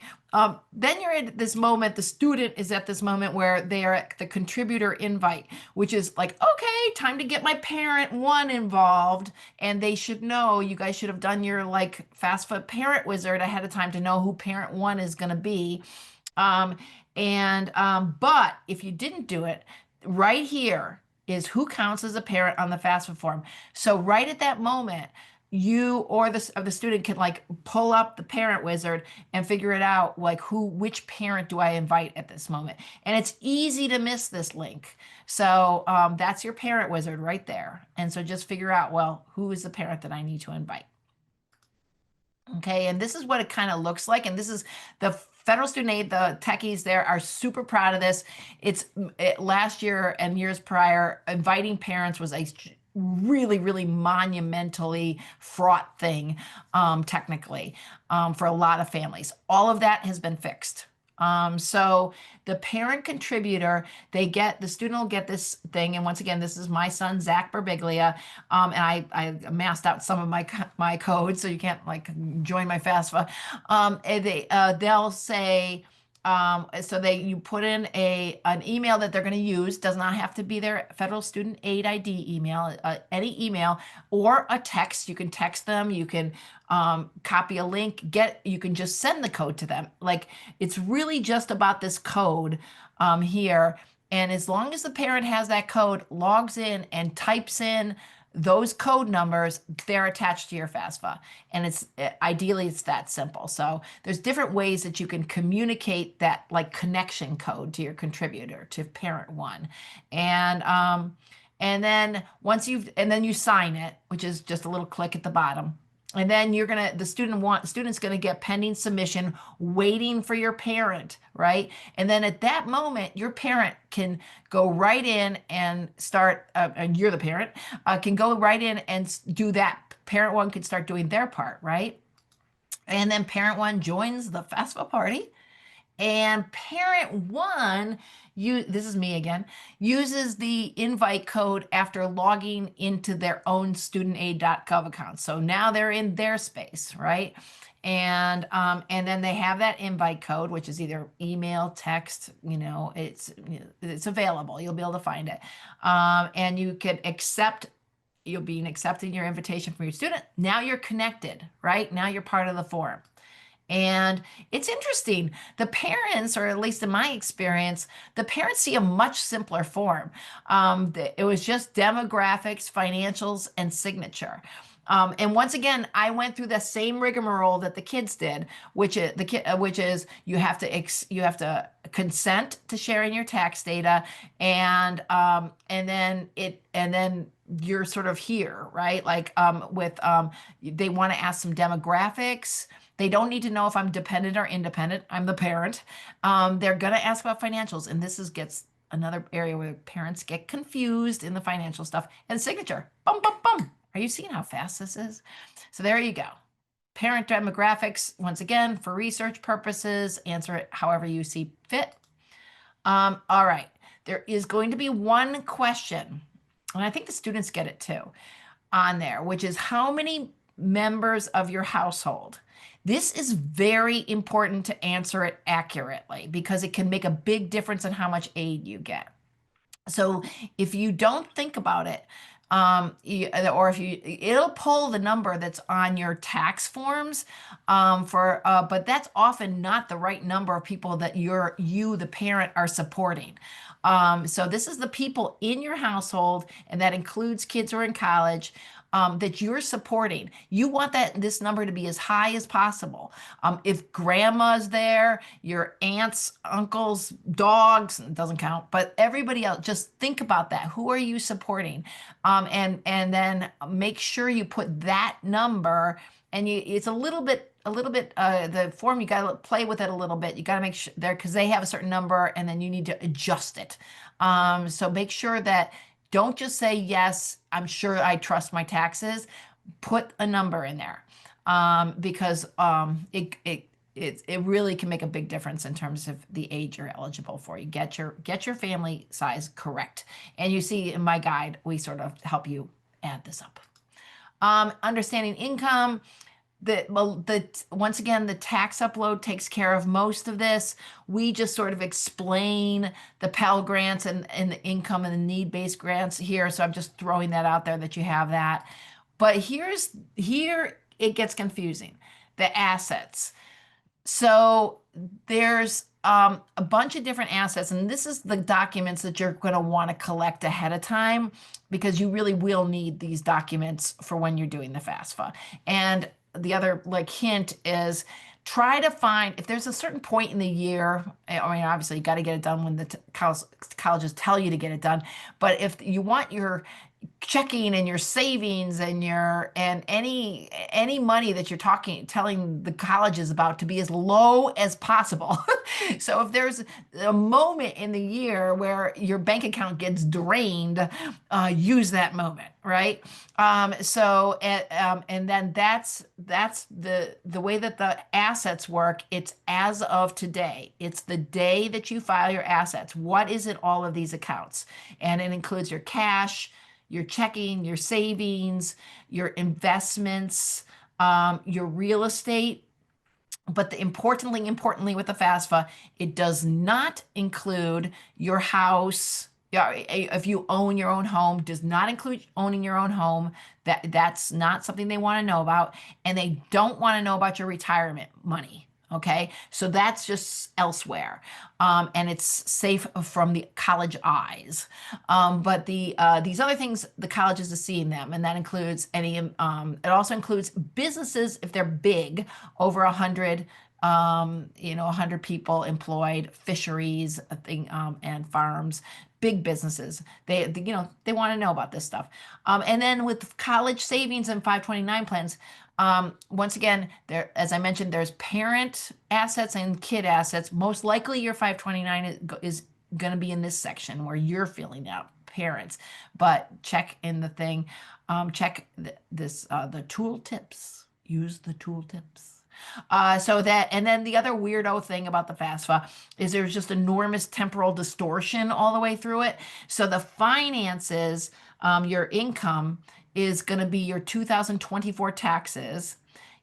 Then you're at this moment, the student is at this moment where they are at the contributor invite, which is like, okay, time to get my parent one involved. And they should know, you guys should have done your like FAFSA parent wizard ahead of time to know who parent one is going to be. Um, but if you didn't do it, right here is who counts as a parent on the FAFSA form. So right at that moment, you or the student can like pull up the parent wizard and figure it out, like which parent do I invite at this moment? And it's easy to miss this link. So that's your parent wizard right there. And so just figure out, well, who is the parent that I need to invite? Okay, and this is what it kind of looks like. And this is the federal student aid, the techies there are super proud of this. Last year and years prior, inviting parents was a really, really monumentally fraught thing, technically, for a lot of families. All of that has been fixed. So the parent contributor, the student will get this thing. And once again, this is my son, Zach Berbiglia. And I masked out some of my code, so you can't like join my FAFSA. And they'll say, you put in an email that they're going to use, does not have to be their federal student aid ID email, any email or a text. You can text them, you can copy a link, you can just send the code to them. Like it's really just about this code here. And as long as the parent has that code, logs in and types in those code numbers, they're attached to your FAFSA. And ideally it's that simple. So there's different ways that you can communicate that like connection code to your contributor, to parent one. And then you sign it, which is just a little click at the bottom. And then the student's gonna get pending submission, waiting for your parent, right? And then at that moment, your parent can go right in and start, and you're the parent, can go right in and do that. Parent one can start doing their part, right? And then parent one joins the FAFSA party. And parent one, this is me again, uses the invite code after logging into their own studentaid.gov account. So now they're in their space, right? And then they have that invite code, which is either email, text, it's available. You'll be able to find it. And you can you'll be accepting your invitation from your student. Now you're connected, right? Now you're part of the forum. And it's interesting. The parents, or at least in my experience, the parents see a much simpler form. It was just demographics, financials, and signature. And once again, I went through the same rigmarole that the kids did, which is you have to consent to sharing your tax data, and then you're sort of here, right? Like they want to ask some demographics. They don't need to know if I'm dependent or independent. I'm the parent. They're going to ask about financials. And gets another area where parents get confused in the financial stuff. And signature. Bum, bum, bum. Are you seeing how fast this is? So there you go. Parent demographics, once again, for research purposes, answer it however you see fit. All right. There is going to be one question, and I think the students get it too, on there, which is how many members of your household? This is very important to answer it accurately because it can make a big difference in how much aid you get. So if you don't think about it, it'll pull the number that's on your tax forms, but that's often not the right number of people that the parent, are supporting. So this is the people in your household, and that includes kids who are in college, that you're supporting. You want this number to be as high as possible. If grandma's there, your aunts, uncles, dogs, it doesn't count, but everybody else, just think about that. Who are you supporting? And then make sure you put that number, and it's a little bit, the form, you got to play with it a little bit. You got to make sure because they have a certain number, and then you need to adjust it. So make sure that don't just say, yes, I'm sure I trust my taxes. Put a number in there, because it really can make a big difference in terms of the age you're eligible for. You get your family size correct. And you see in my guide, we sort of help you add this up. Understanding income, once again, the tax upload takes care of most of this. We just sort of explain the Pell grants and the income and the need-based grants here. So I'm just throwing that out there that you have that. But here it gets confusing. The assets. So there's a bunch of different assets, and this is the documents that you're going to want to collect ahead of time because you really will need these documents for when you're doing the FAFSA. And the other like hint is try to find if there's a certain point in the year. I mean, obviously you got to get it done when the colleges tell you to get it done. But if you want your checking and your savings and your and any money that you're telling the colleges about to be as low as possible. So if there's a moment in the year where your bank account gets drained, use that moment, right? And then that's the way that the assets work. It's as of today. It's the day that you file your assets. What is in all of these accounts? And it includes your cash, your checking, your savings, your investments, your real estate. But importantly with the FAFSA, it does not include your house. Yeah, if you own your own home, does not include owning your own home. That's not something they want to know about, and they don't want to know about your retirement money. Okay, so that's just elsewhere, and it's safe from the college eyes. But these other things, the colleges are seeing them, and that includes any. It also includes businesses if they're big, over 100. 100 people employed, fisheries, and farms, big businesses. They want to know about this stuff. And then with college savings and 529 plans, once again, there, as I mentioned, there's parent assets and kid assets. Most likely your 529 is going to be in this section where you're filling out parents, but check in the thing, check the tool tips, use the tool tips. And then the other weirdo thing about the FAFSA is there's just enormous temporal distortion all the way through it. So the finances, your income is going to be your 2024 taxes.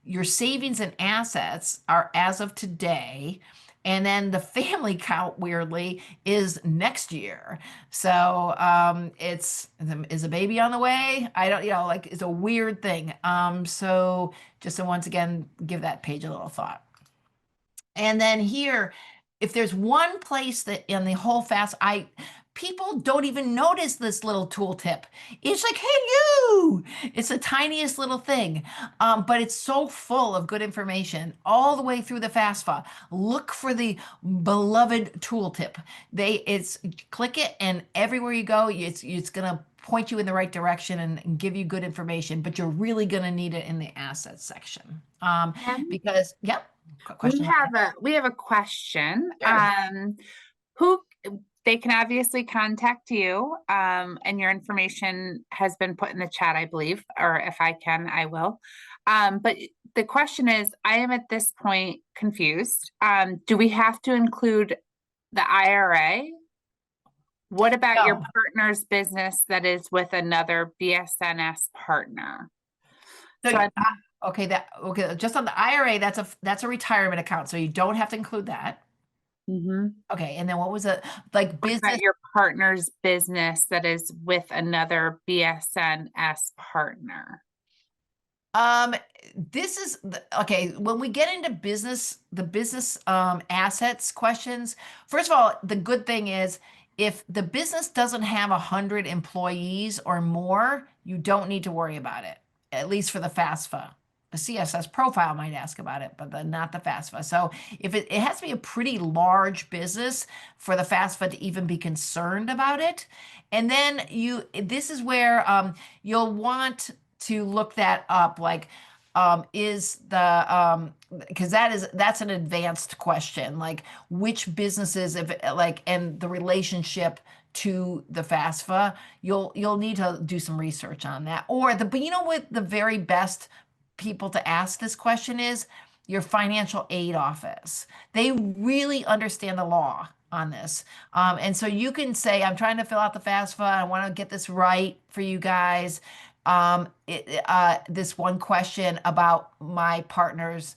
Your savings and assets are as of today. And then the family count, weirdly, is next year. So is a baby on the way? I don't, like it's a weird thing. So just to once again give that page a little thought. And then here, if there's one place that in the whole people don't even notice this little tooltip. It's like, hey, you! It's the tiniest little thing, but it's so full of good information all the way through the FAFSA. Look for the beloved tooltip. It's click it, and everywhere you go, it's gonna point you in the right direction and give you good information. But you're really gonna need it in the assets section, And because yep. Question. we have a question. Sure. Who they can obviously contact you, and your information has been put in the chat, I believe, or if I can, I will. But the question is, I am at this point confused. Do we have to include the IRA? What about your No. partner's business that is with another BSNS partner? So, So okay, just on the IRA, that's a retirement account, so you don't have to include that. Okay, and then what was it like what business? about your partner's business that is with another BSNS partner? This is okay. When we get into the business assets questions, first of all, the good thing is if the business doesn't have 100 employees or more, you don't need to worry about it, at least for the FAFSA. The CSS profile might ask about it, but not the FAFSA. So if it has to be a pretty large business for the FAFSA to even be concerned about it. And then this is where you'll want to look that up, like is the because that's an advanced question, like which businesses if like and the relationship to the FAFSA, you'll need to do some research on that. But what the very best people to ask this question is your financial aid office. They really understand the law on this. And so you can say, I'm trying to fill out the FAFSA. I want to get this right for you guys. This one question about my partner's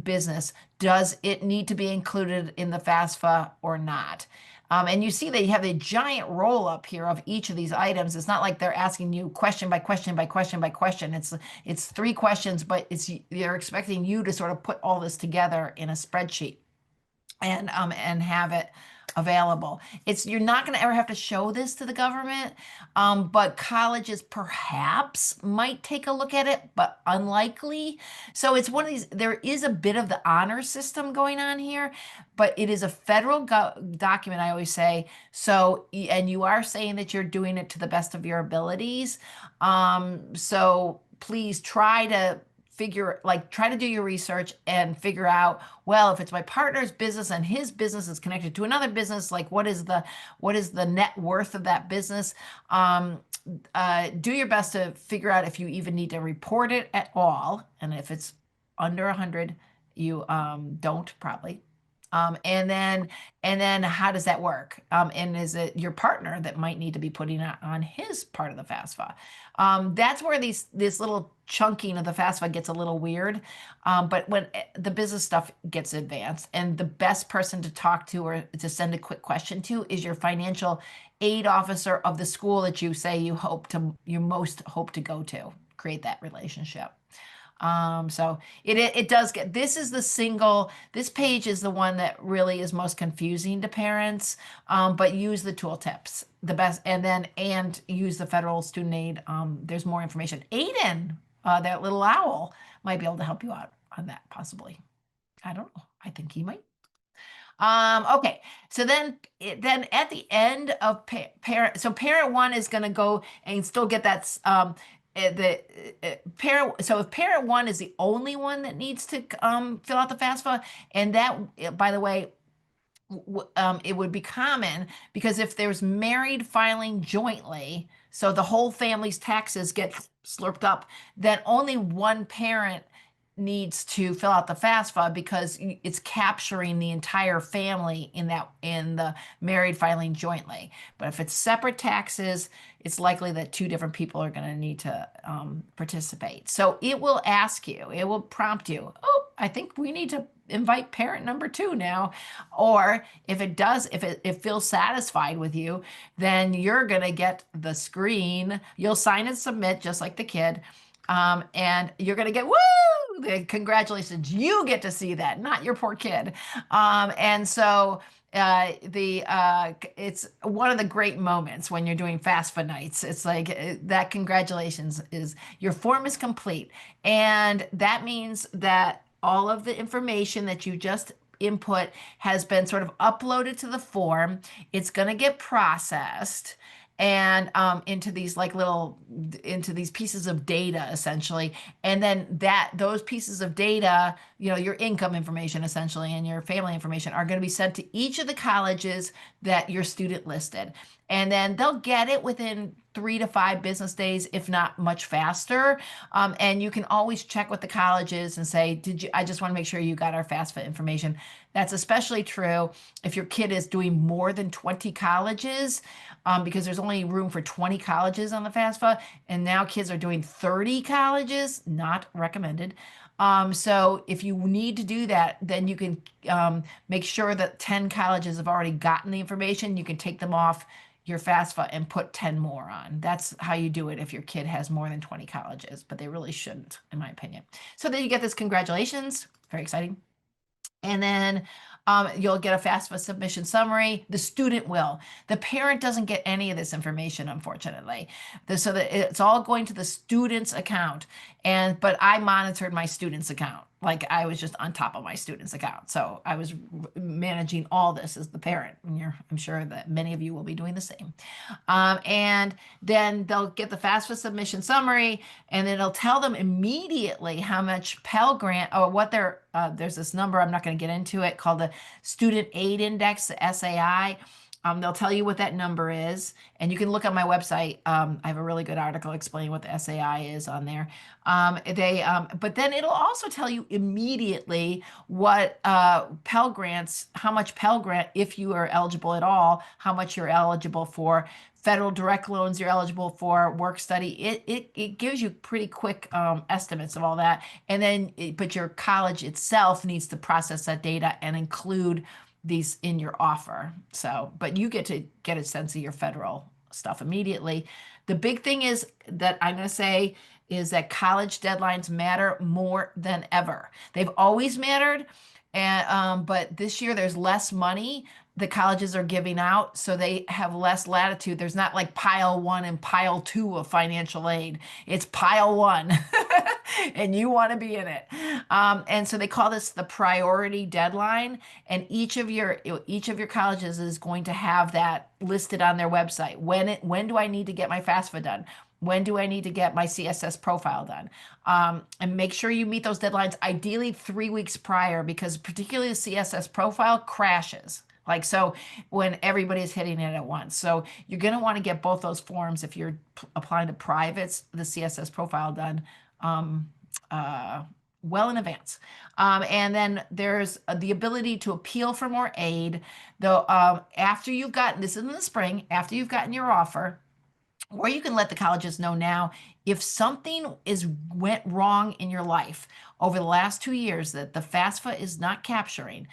business, does it need to be included in the FAFSA or not? And you see they have a giant roll up here of each of these items. It's not like they're asking you question by question by question by question. It's three questions, but they're expecting you to sort of put all this together in a spreadsheet and have it available. You're not going to ever have to show this to the government, but colleges perhaps might take a look at it, but unlikely. So it's one of these. There is a bit of the honor system going on here, but it is a federal document. I always say so, and you are saying that you're doing it to the best of your abilities. So please try to do your research and figure out, well, if it's my partner's business and his business is connected to another business, like what is the net worth of that business? Do your best to figure out if you even need to report it at all. And if it's under 100, you don't probably. And then how does that work? And is it your partner that might need to be putting it on his part of the FAFSA? That's where this little chunking of the FAFSA gets a little weird. But when the business stuff gets advanced, and the best person to talk to or to send a quick question to is your financial aid officer of the school that you say you most hope to go to. Create that relationship. So it does get, this page is the one that really is most confusing to parents, but use the tooltips the best, and use the federal student aid. There's more information. Aiden, that little owl, might be able to help you out on that possibly. I don't know. I think he might. Okay, so then at the end of parent one is going to go and still get that parent. So if parent one is the only one that needs to fill out the FAFSA, and that, by the way, it would be common because if there's married filing jointly, so the whole family's taxes get slurped up, then only one parent needs to fill out the FAFSA because it's capturing the entire family in the married filing jointly. But if it's separate taxes, it's likely that two different people are going to need to participate. So it will prompt you, oh, I think we need to invite parent number 2 now. Or if it feels satisfied with you, then you're going to get the screen. You'll sign and submit just like the kid. And you're going to get, woo, congratulations. You get to see that, not your poor kid. And so it's one of the great moments when you're doing FAFSA nights. It's like that congratulations is your form is complete. And that means that all of the information that you just input has been sort of uploaded to the form. It's going to get processed and into these pieces of data essentially, and then those pieces of data, your income information essentially and your family information are going to be sent to each of the colleges that your student listed, and then they'll get it within 3 to 5 business days, if not much faster. And you can always check with the colleges and say, I just want to make sure you got our FAFSA information. That's especially true if your kid is doing more than 20 colleges, because there's only room for 20 colleges on the FAFSA, and now kids are doing 30 colleges, not recommended. So if you need to do that, then you can make sure that 10 colleges have already gotten the information. You can take them off your FAFSA and put 10 more on. That's how you do it if your kid has more than 20 colleges, but they really shouldn't, in my opinion. So then you get this congratulations, very exciting. And then you'll get a FAFSA submission summary. The student will. The parent doesn't get any of this information, unfortunately. So that it's all going to the student's account. But I monitored my student's account. Like I was just on top of my student's account. So I was managing all this as the parent. And I'm sure that many of you will be doing the same. And then they'll get the FAFSA submission summary, and then it'll tell them immediately how much Pell Grant or what there's this number, I'm not going to get into it, called the Student Aid Index, the SAI. They'll tell you what that number is, and you can look on my website. I have a really good article explaining what the SAI is on there. But then it'll also tell you immediately what Pell Grants, how much Pell Grant, if you are eligible at all, how much you're eligible for. Federal direct loans you're eligible for, work study. It gives you pretty quick estimates of all that. And then, but your college itself needs to process that data and include these in your offer. So, but you get to get a sense of your federal stuff immediately. The big thing is that I'm going to say is that college deadlines matter more than ever. They've always mattered, and but this year there's less money the colleges are giving out, so they have less latitude. There's not like pile one and pile two of financial aid. It's pile one, and you want to be in it. And so they call this the priority deadline, and each of your colleges is going to have that listed on their website. When do I need to get my FAFSA done? When do I need to get my CSS profile done? And make sure you meet those deadlines, ideally 3 weeks prior, because particularly the CSS profile crashes. Like so when everybody's hitting it at once. So you're going to want to get both those forms if you're applying to privates, the CSS profile done um, well in advance. And then there's the ability to appeal for more aid. Though after you've gotten, this is in the spring, after you've gotten your offer, or you can let the colleges know now if something went wrong in your life over the last 2 years that the FAFSA is not capturing.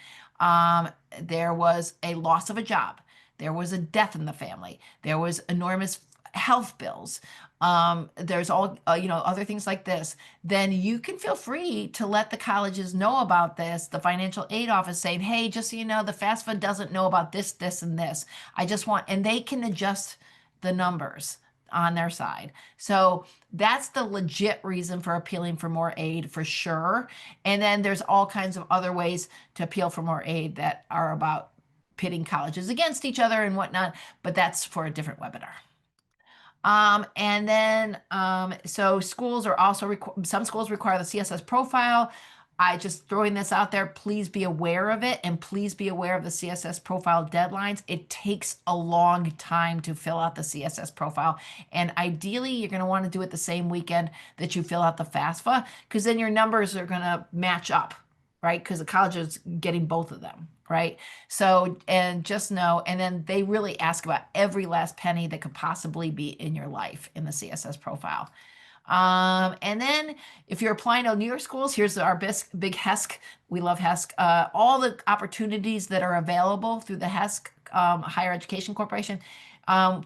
There was a loss of a job. There was a death in the family. There was enormous health bills. There's all, other things like this. Then you can feel free to let the colleges know about this, the financial aid office saying, hey, just so you know, the FAFSA doesn't know about this, this, and this. And they can adjust the numbers on their side. So that's the legit reason for appealing for more aid for sure. And then there's all kinds of other ways to appeal for more aid that are about pitting colleges against each other and whatnot, but that's for a different webinar. And then, so schools are also, some schools require the CSS profile. I just throwing this out there, please be aware of it, and please be aware of the CSS profile deadlines. It takes a long time to fill out the CSS profile. And ideally, you're going to want to do it the same weekend that you fill out the FAFSA, because then your numbers are going to match up, right? Because the college is getting both of them, right? So, and just know, and then they really ask about every last penny that could possibly be in your life in the CSS profile. And then if you're applying to New York schools, here's our big HESC. We love HESC. All the opportunities that are available through the HESC, Higher Education Corporation.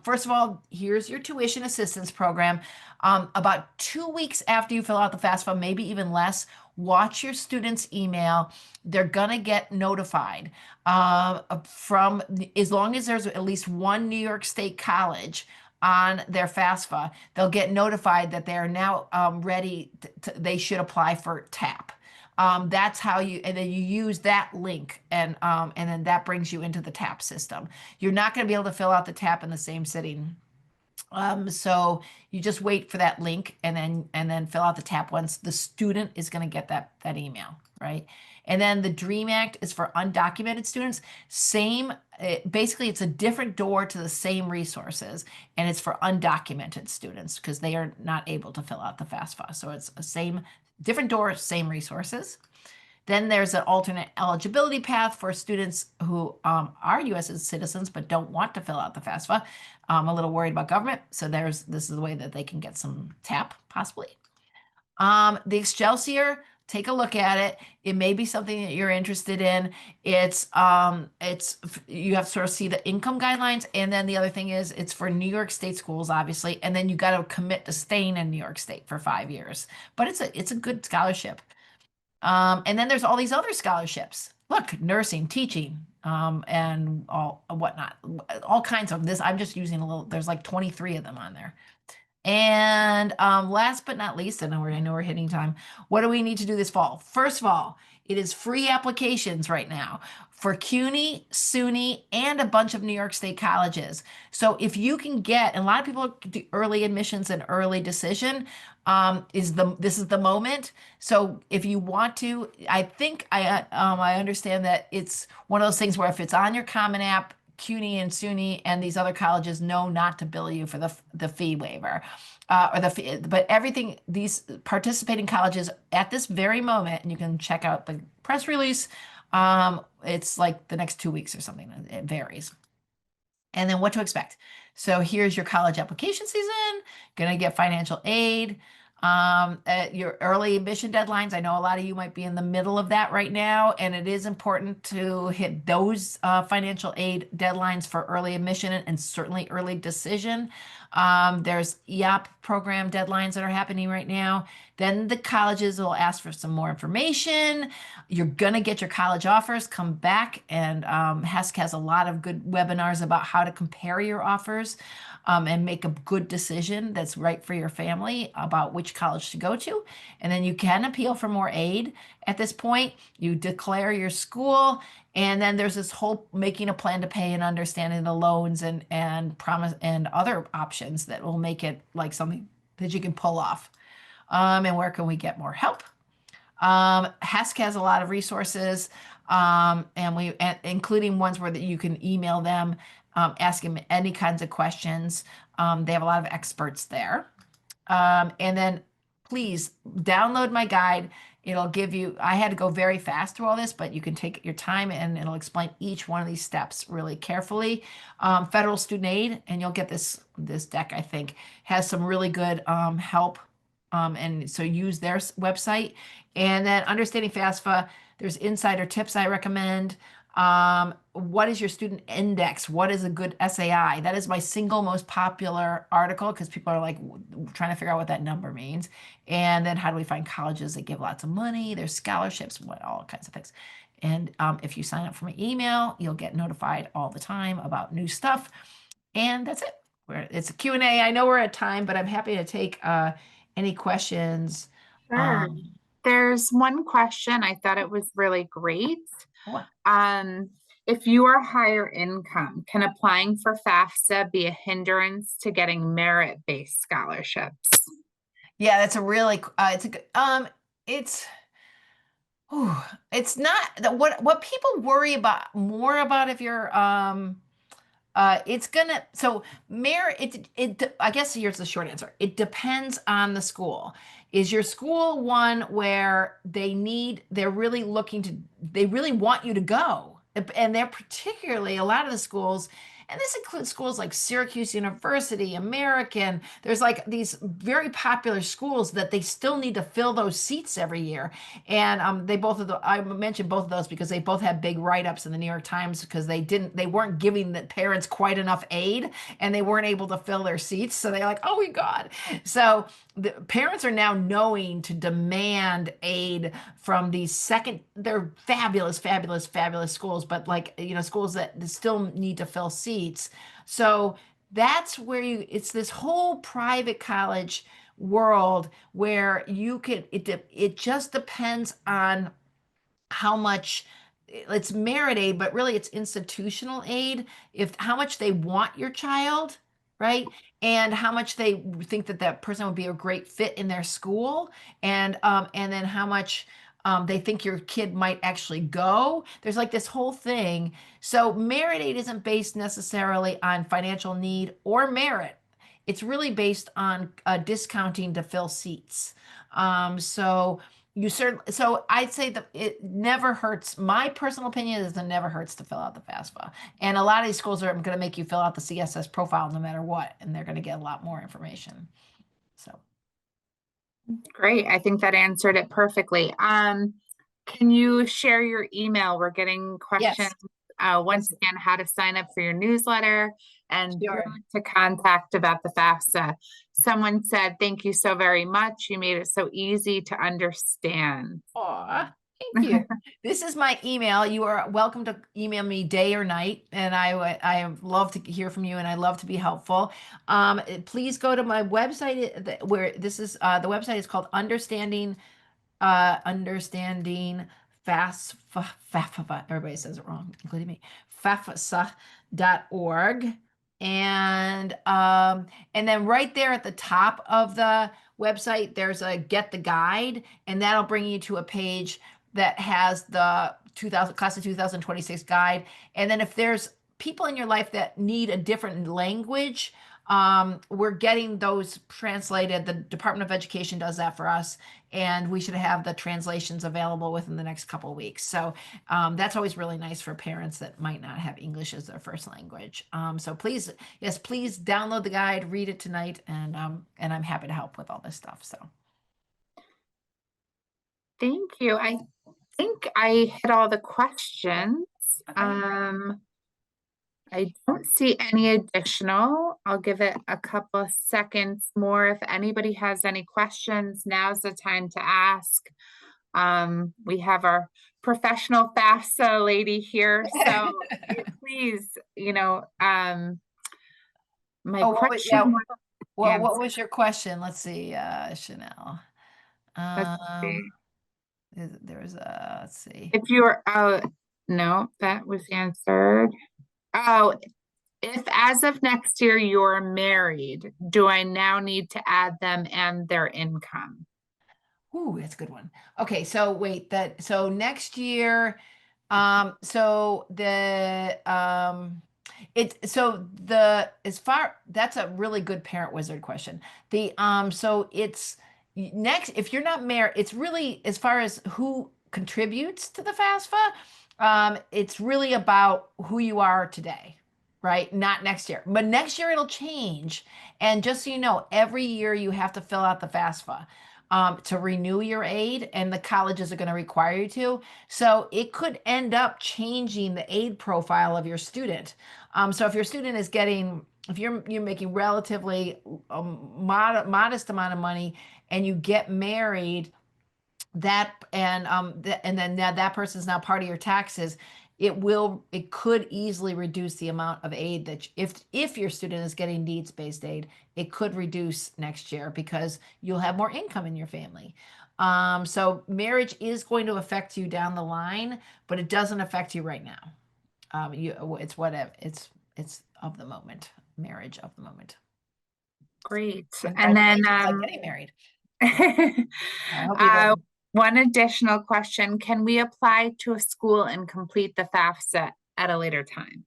First of all, here's your tuition assistance program. About 2 weeks after you fill out the FAFSA, maybe even less, watch your students' email. They're gonna get notified from, as long as there's at least one New York State college on their FAFSA, they'll get notified that they are now ready. They should apply for TAP. That's how and then you use that link, and then that brings you into the TAP system. You're not going to be able to fill out the TAP in the same sitting. So you just wait for that link and then fill out the TAP once the student is going to get that email, right? And then the DREAM Act is for undocumented students. Basically, it's a different door to the same resources, and it's for undocumented students because they are not able to fill out the FAFSA. So it's a different door, same resources. Then there's an alternate eligibility path for students who are U.S. citizens but don't want to fill out the FAFSA. A little worried about government, so this is the way that they can get some TAP possibly. The Excelsior, take a look at it. It may be something that you're interested in. You have to sort of see the income guidelines, and then the other thing is it's for New York State schools, obviously, and then you got to commit to staying in New York State for 5 years. But it's a good scholarship. And then there's all these other scholarships. Look, nursing, teaching, and all whatnot, all kinds of this. I'm just using a little. There's like 23 of them on there. And last but not least, I know we're hitting time. What do we need to do this fall? First of all, it is free applications right now for CUNY, SUNY, and a bunch of New York State colleges. So if you can get, and a lot of people do early admissions and early decision, this is the moment. So if you want to, I think I understand that it's one of those things where if it's on your Common App, CUNY and SUNY and these other colleges know not to bill you for the fee waiver. Or the fee, but everything, these participating colleges at this very moment, and you can check out the press release. It's like the next 2 weeks or something. It varies. And then what to expect. So here's your college application season, gonna get financial aid. Your early admission deadlines. I know a lot of you might be in the middle of that right now, and it is important to hit those financial aid deadlines for early admission and certainly early decision. There's EOP program deadlines that are happening right now. Then the colleges will ask for some more information. You're going to get your college offers. Come back, and HESC has a lot of good webinars about how to compare your offers and make a good decision that's right for your family about which college to go to. And then you can appeal for more aid. At this point, you declare your school, and then there's this whole making a plan to pay and understanding the loans and promise and other options that will make it like something that you can pull off. And where can we get more help? HESC has a lot of resources, including ones where that you can email them, ask them any kinds of questions. They have a lot of experts there. And then please download my guide. It'll give you, I had to go very fast through all this, but you can take your time and it'll explain each one of these steps really carefully. Federal student aid, and you'll get this deck, I think, has some really good help. And so use their website. And then understanding FAFSA, there's insider tips I recommend. What is your student index? What is a good SAI? That is my single most popular article because people are like trying to figure out what that number means. And then how do we find colleges that give lots of money? There's scholarships, all kinds of things. And if you sign up for my email, you'll get notified all the time about new stuff. And that's it. It's a Q&A. I know we're at time, but I'm happy to take any questions. Sure. There's one question. I thought it was really great. What? If you are higher income, can applying for FAFSA be a hindrance to getting merit-based scholarships? Yeah, that's a really it's a good it's not what people worry about more about if you're it's gonna so merit it I guess here's the short answer. It depends on the school. Is your school one where they're really they really want you to go? And they're particularly a lot of the schools, and this includes schools like Syracuse University, American. There's like these very popular schools that they still need to fill those seats every year. And I mentioned both of those because they both had big write-ups in the New York Times because they weren't giving the parents quite enough aid and they weren't able to fill their seats. So they're like, oh my God. So the parents are now knowing to demand aid from they're fabulous, fabulous, fabulous schools, but like, schools that still need to fill seats. So that's where it's this whole private college world where it just depends on how much it's merit aid, but really it's institutional aid. How much they want your child, right? And how much they think that person would be a great fit in their school, and then how much they think your kid might actually go. There's like this whole thing. So merit aid isn't based necessarily on financial need or merit. It's really based on discounting to fill seats. So I'd say that it never hurts. My personal opinion is it never hurts to fill out the FAFSA. And a lot of these schools are going to make you fill out the CSS profile no matter what, and they're going to get a lot more information. So Great. I think that answered it perfectly. Can you share your email? We're getting questions. yes, Once again, how to sign up for your newsletter and sure. who to contact about the FAFSA. Someone said, thank you so very much. You made it so easy to understand. Aw, thank you. This is my email. You are welcome to email me day or night, and I love to hear from you, and I love to be helpful. Please go to my website where this is the website is called understanding FAFSA. Everybody says it wrong, including me. FAFSA.org. And then right there at the top of the website, there's a get the guide, and that'll bring you to a page that has the class of 2026 guide. And then if there's people in your life that need a different language, we're getting those translated. The Department of Education does that for us, and we should have the translations available within the next couple of weeks. So that's always really nice for parents that might not have English as their first language. So please, yes, please download the guide, read it tonight, and I'm happy to help with all this stuff. So Thank you. I think I hit all the questions. okay. I don't see any additional. I'll give it a couple of seconds more. If anybody has any questions, now's the time to ask. We have our professional FAFSA lady here, so please, my Oh, question was well, what answered. was your question? Let's see, Chanel. Let's Um, see. there's a, let's see. If you're, no, that was answered. Oh, if as of next year you're married, do I now need to add them and their income? Ooh, that's a good one. Okay, so wait, so next year, so the so the as far that's a really good parent wizard question. So it's next if you're not married, it's really as far as who contributes to the FAFSA, it's really about who you are today, right? Not next year. But next year it'll change. And just so you know, every year you have to fill out the FAFSA to renew your aid, and the colleges are going to require you to. So it could end up changing the aid profile of your student. So if your student is getting, if you're making relatively modest amount of money and you get married, and then that person's now part of your taxes, it could easily reduce the amount of aid that if your student is getting needs-based aid, it could reduce next year because you'll have more income in your family. So marriage is going to affect you down the line, but it doesn't affect you right now. It's whatever, it's of the moment, marriage of the moment. Great. And then Congratulations on getting married. I hope you uh, don't. one additional question, can we apply to a school and complete the FAFSA at a later time?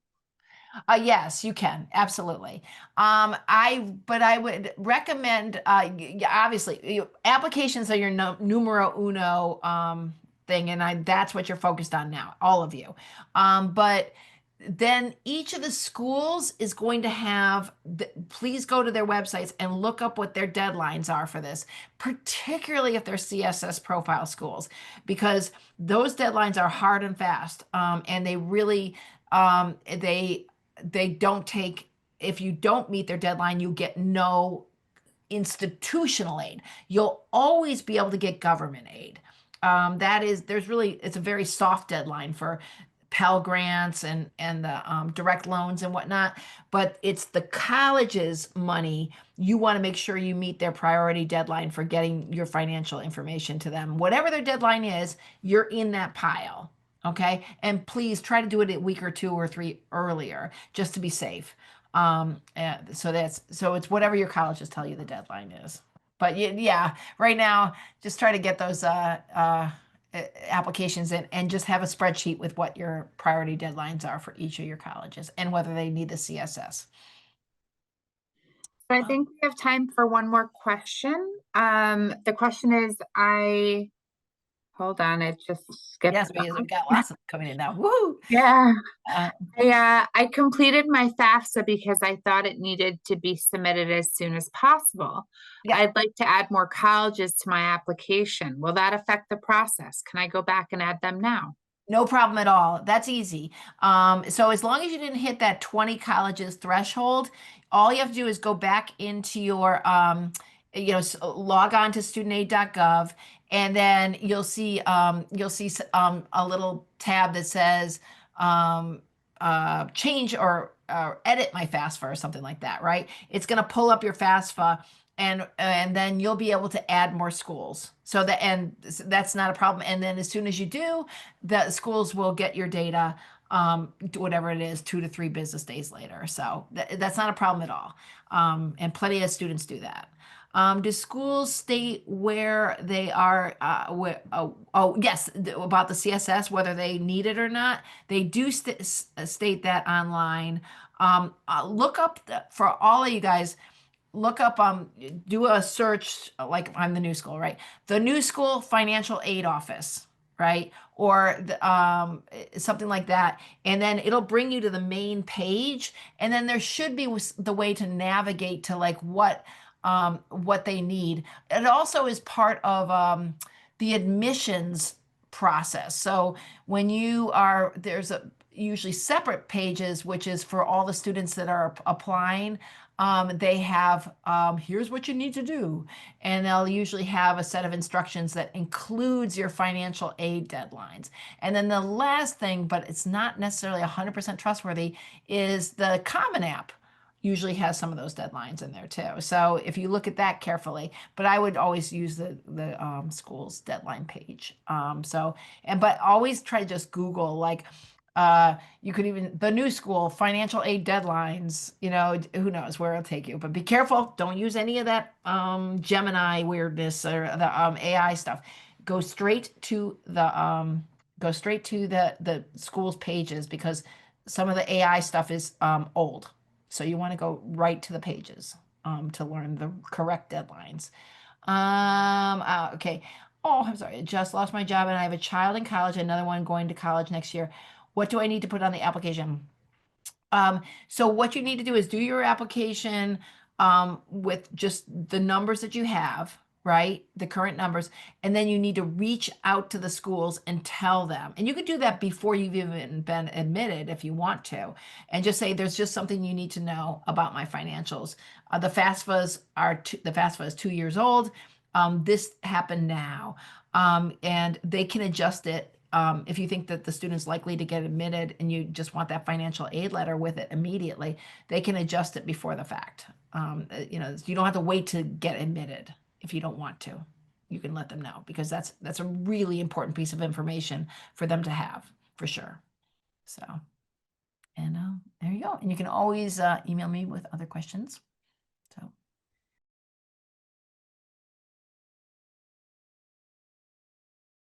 Yes, you can. Absolutely. But I would recommend, obviously, applications are your numero uno, thing. And that's what you're focused on now, all of you. But then each of the schools is going to have, please go to their websites and look up what their deadlines are for this, particularly if they're CSS profile schools, because those deadlines are hard and fast. And they really, they don't take, if you don't meet their deadline, you get no institutional aid. You'll always be able to get government aid. It's a very soft deadline for Pell Grants and the direct loans and whatnot, but it's the college's money. You want to make sure you meet their priority deadline for getting your financial information to them. Whatever their deadline is, you're in that pile. Okay. And please try to do it a week or two or three earlier just to be safe. So it's whatever your colleges tell you the deadline is. But yeah, right now, just try to get those applications in and just have a spreadsheet with what your priority deadlines are for each of your colleges and whether they need the CSS. So I think we have time for one more question. The question is, hold on, it just skipped. Yes, because we've got lots of them coming in now. Woo! Yeah. Uh, I completed my FAFSA because I thought it needed to be submitted as soon as possible. yeah. I'd like to add more colleges to my application. Will that affect the process? Can I go back and add them now? No problem at all. That's easy. So as long as you didn't hit that 20 colleges threshold, all you have to do is go back into your, log on to studentaid.gov, and then you'll see a little tab that says change or edit my FAFSA or something like that, right? It's going to pull up your FAFSA and then you'll be able to add more schools. And that's not a problem. And then as soon as you do, the schools will get your data, whatever it is, 2 to 3 business days later. So that's not a problem at all. And plenty of students do that. Do schools state where they are, oh, yes, about the CSS, whether they need it or not? They do state that online. Look up for all of you guys, look up, do a search, like I'm the new school, right? The new school financial aid office, right? Or something like that. And then it'll bring you to the main page. And then there should be the way to navigate to like what they need. It also is part of the admissions process. So when you are, there's a usually separate pages, which is for all the students that are applying. They have, here's what you need to do. And they'll usually have a set of instructions that includes your financial aid deadlines. And then the last thing, but it's not necessarily 100% trustworthy, is the Common App usually has some of those deadlines in there too. So if you look at that carefully, but I would always use the school's deadline page. But always try to just Google like, you could even the new school financial aid deadlines, who knows where it'll take you, but be careful. Don't use any of that Gemini weirdness or the AI stuff. Go straight to the school's pages, because some of the AI stuff is old. So you want to go right to the pages to learn the correct deadlines. Okay. Oh, I'm sorry. I just lost my job and I have a child in college, another one going to college next year. What do I need to put on the application? So what you need to do is do your application with just the numbers that you have, right? The current numbers. And then you need to reach out to the schools and tell them. And you could do that before you've even been admitted if you want to. And just say, there's just something you need to know about my financials. The FAFSA is 2 years old. This happened now. And they can adjust it if you think that the student's likely to get admitted and you just want that financial aid letter with it immediately, they can adjust it before the fact. You don't have to wait to get admitted if you don't want to. You can let them know, because that's a really important piece of information for them to have, for sure. So, and there you go. And you can always email me with other questions.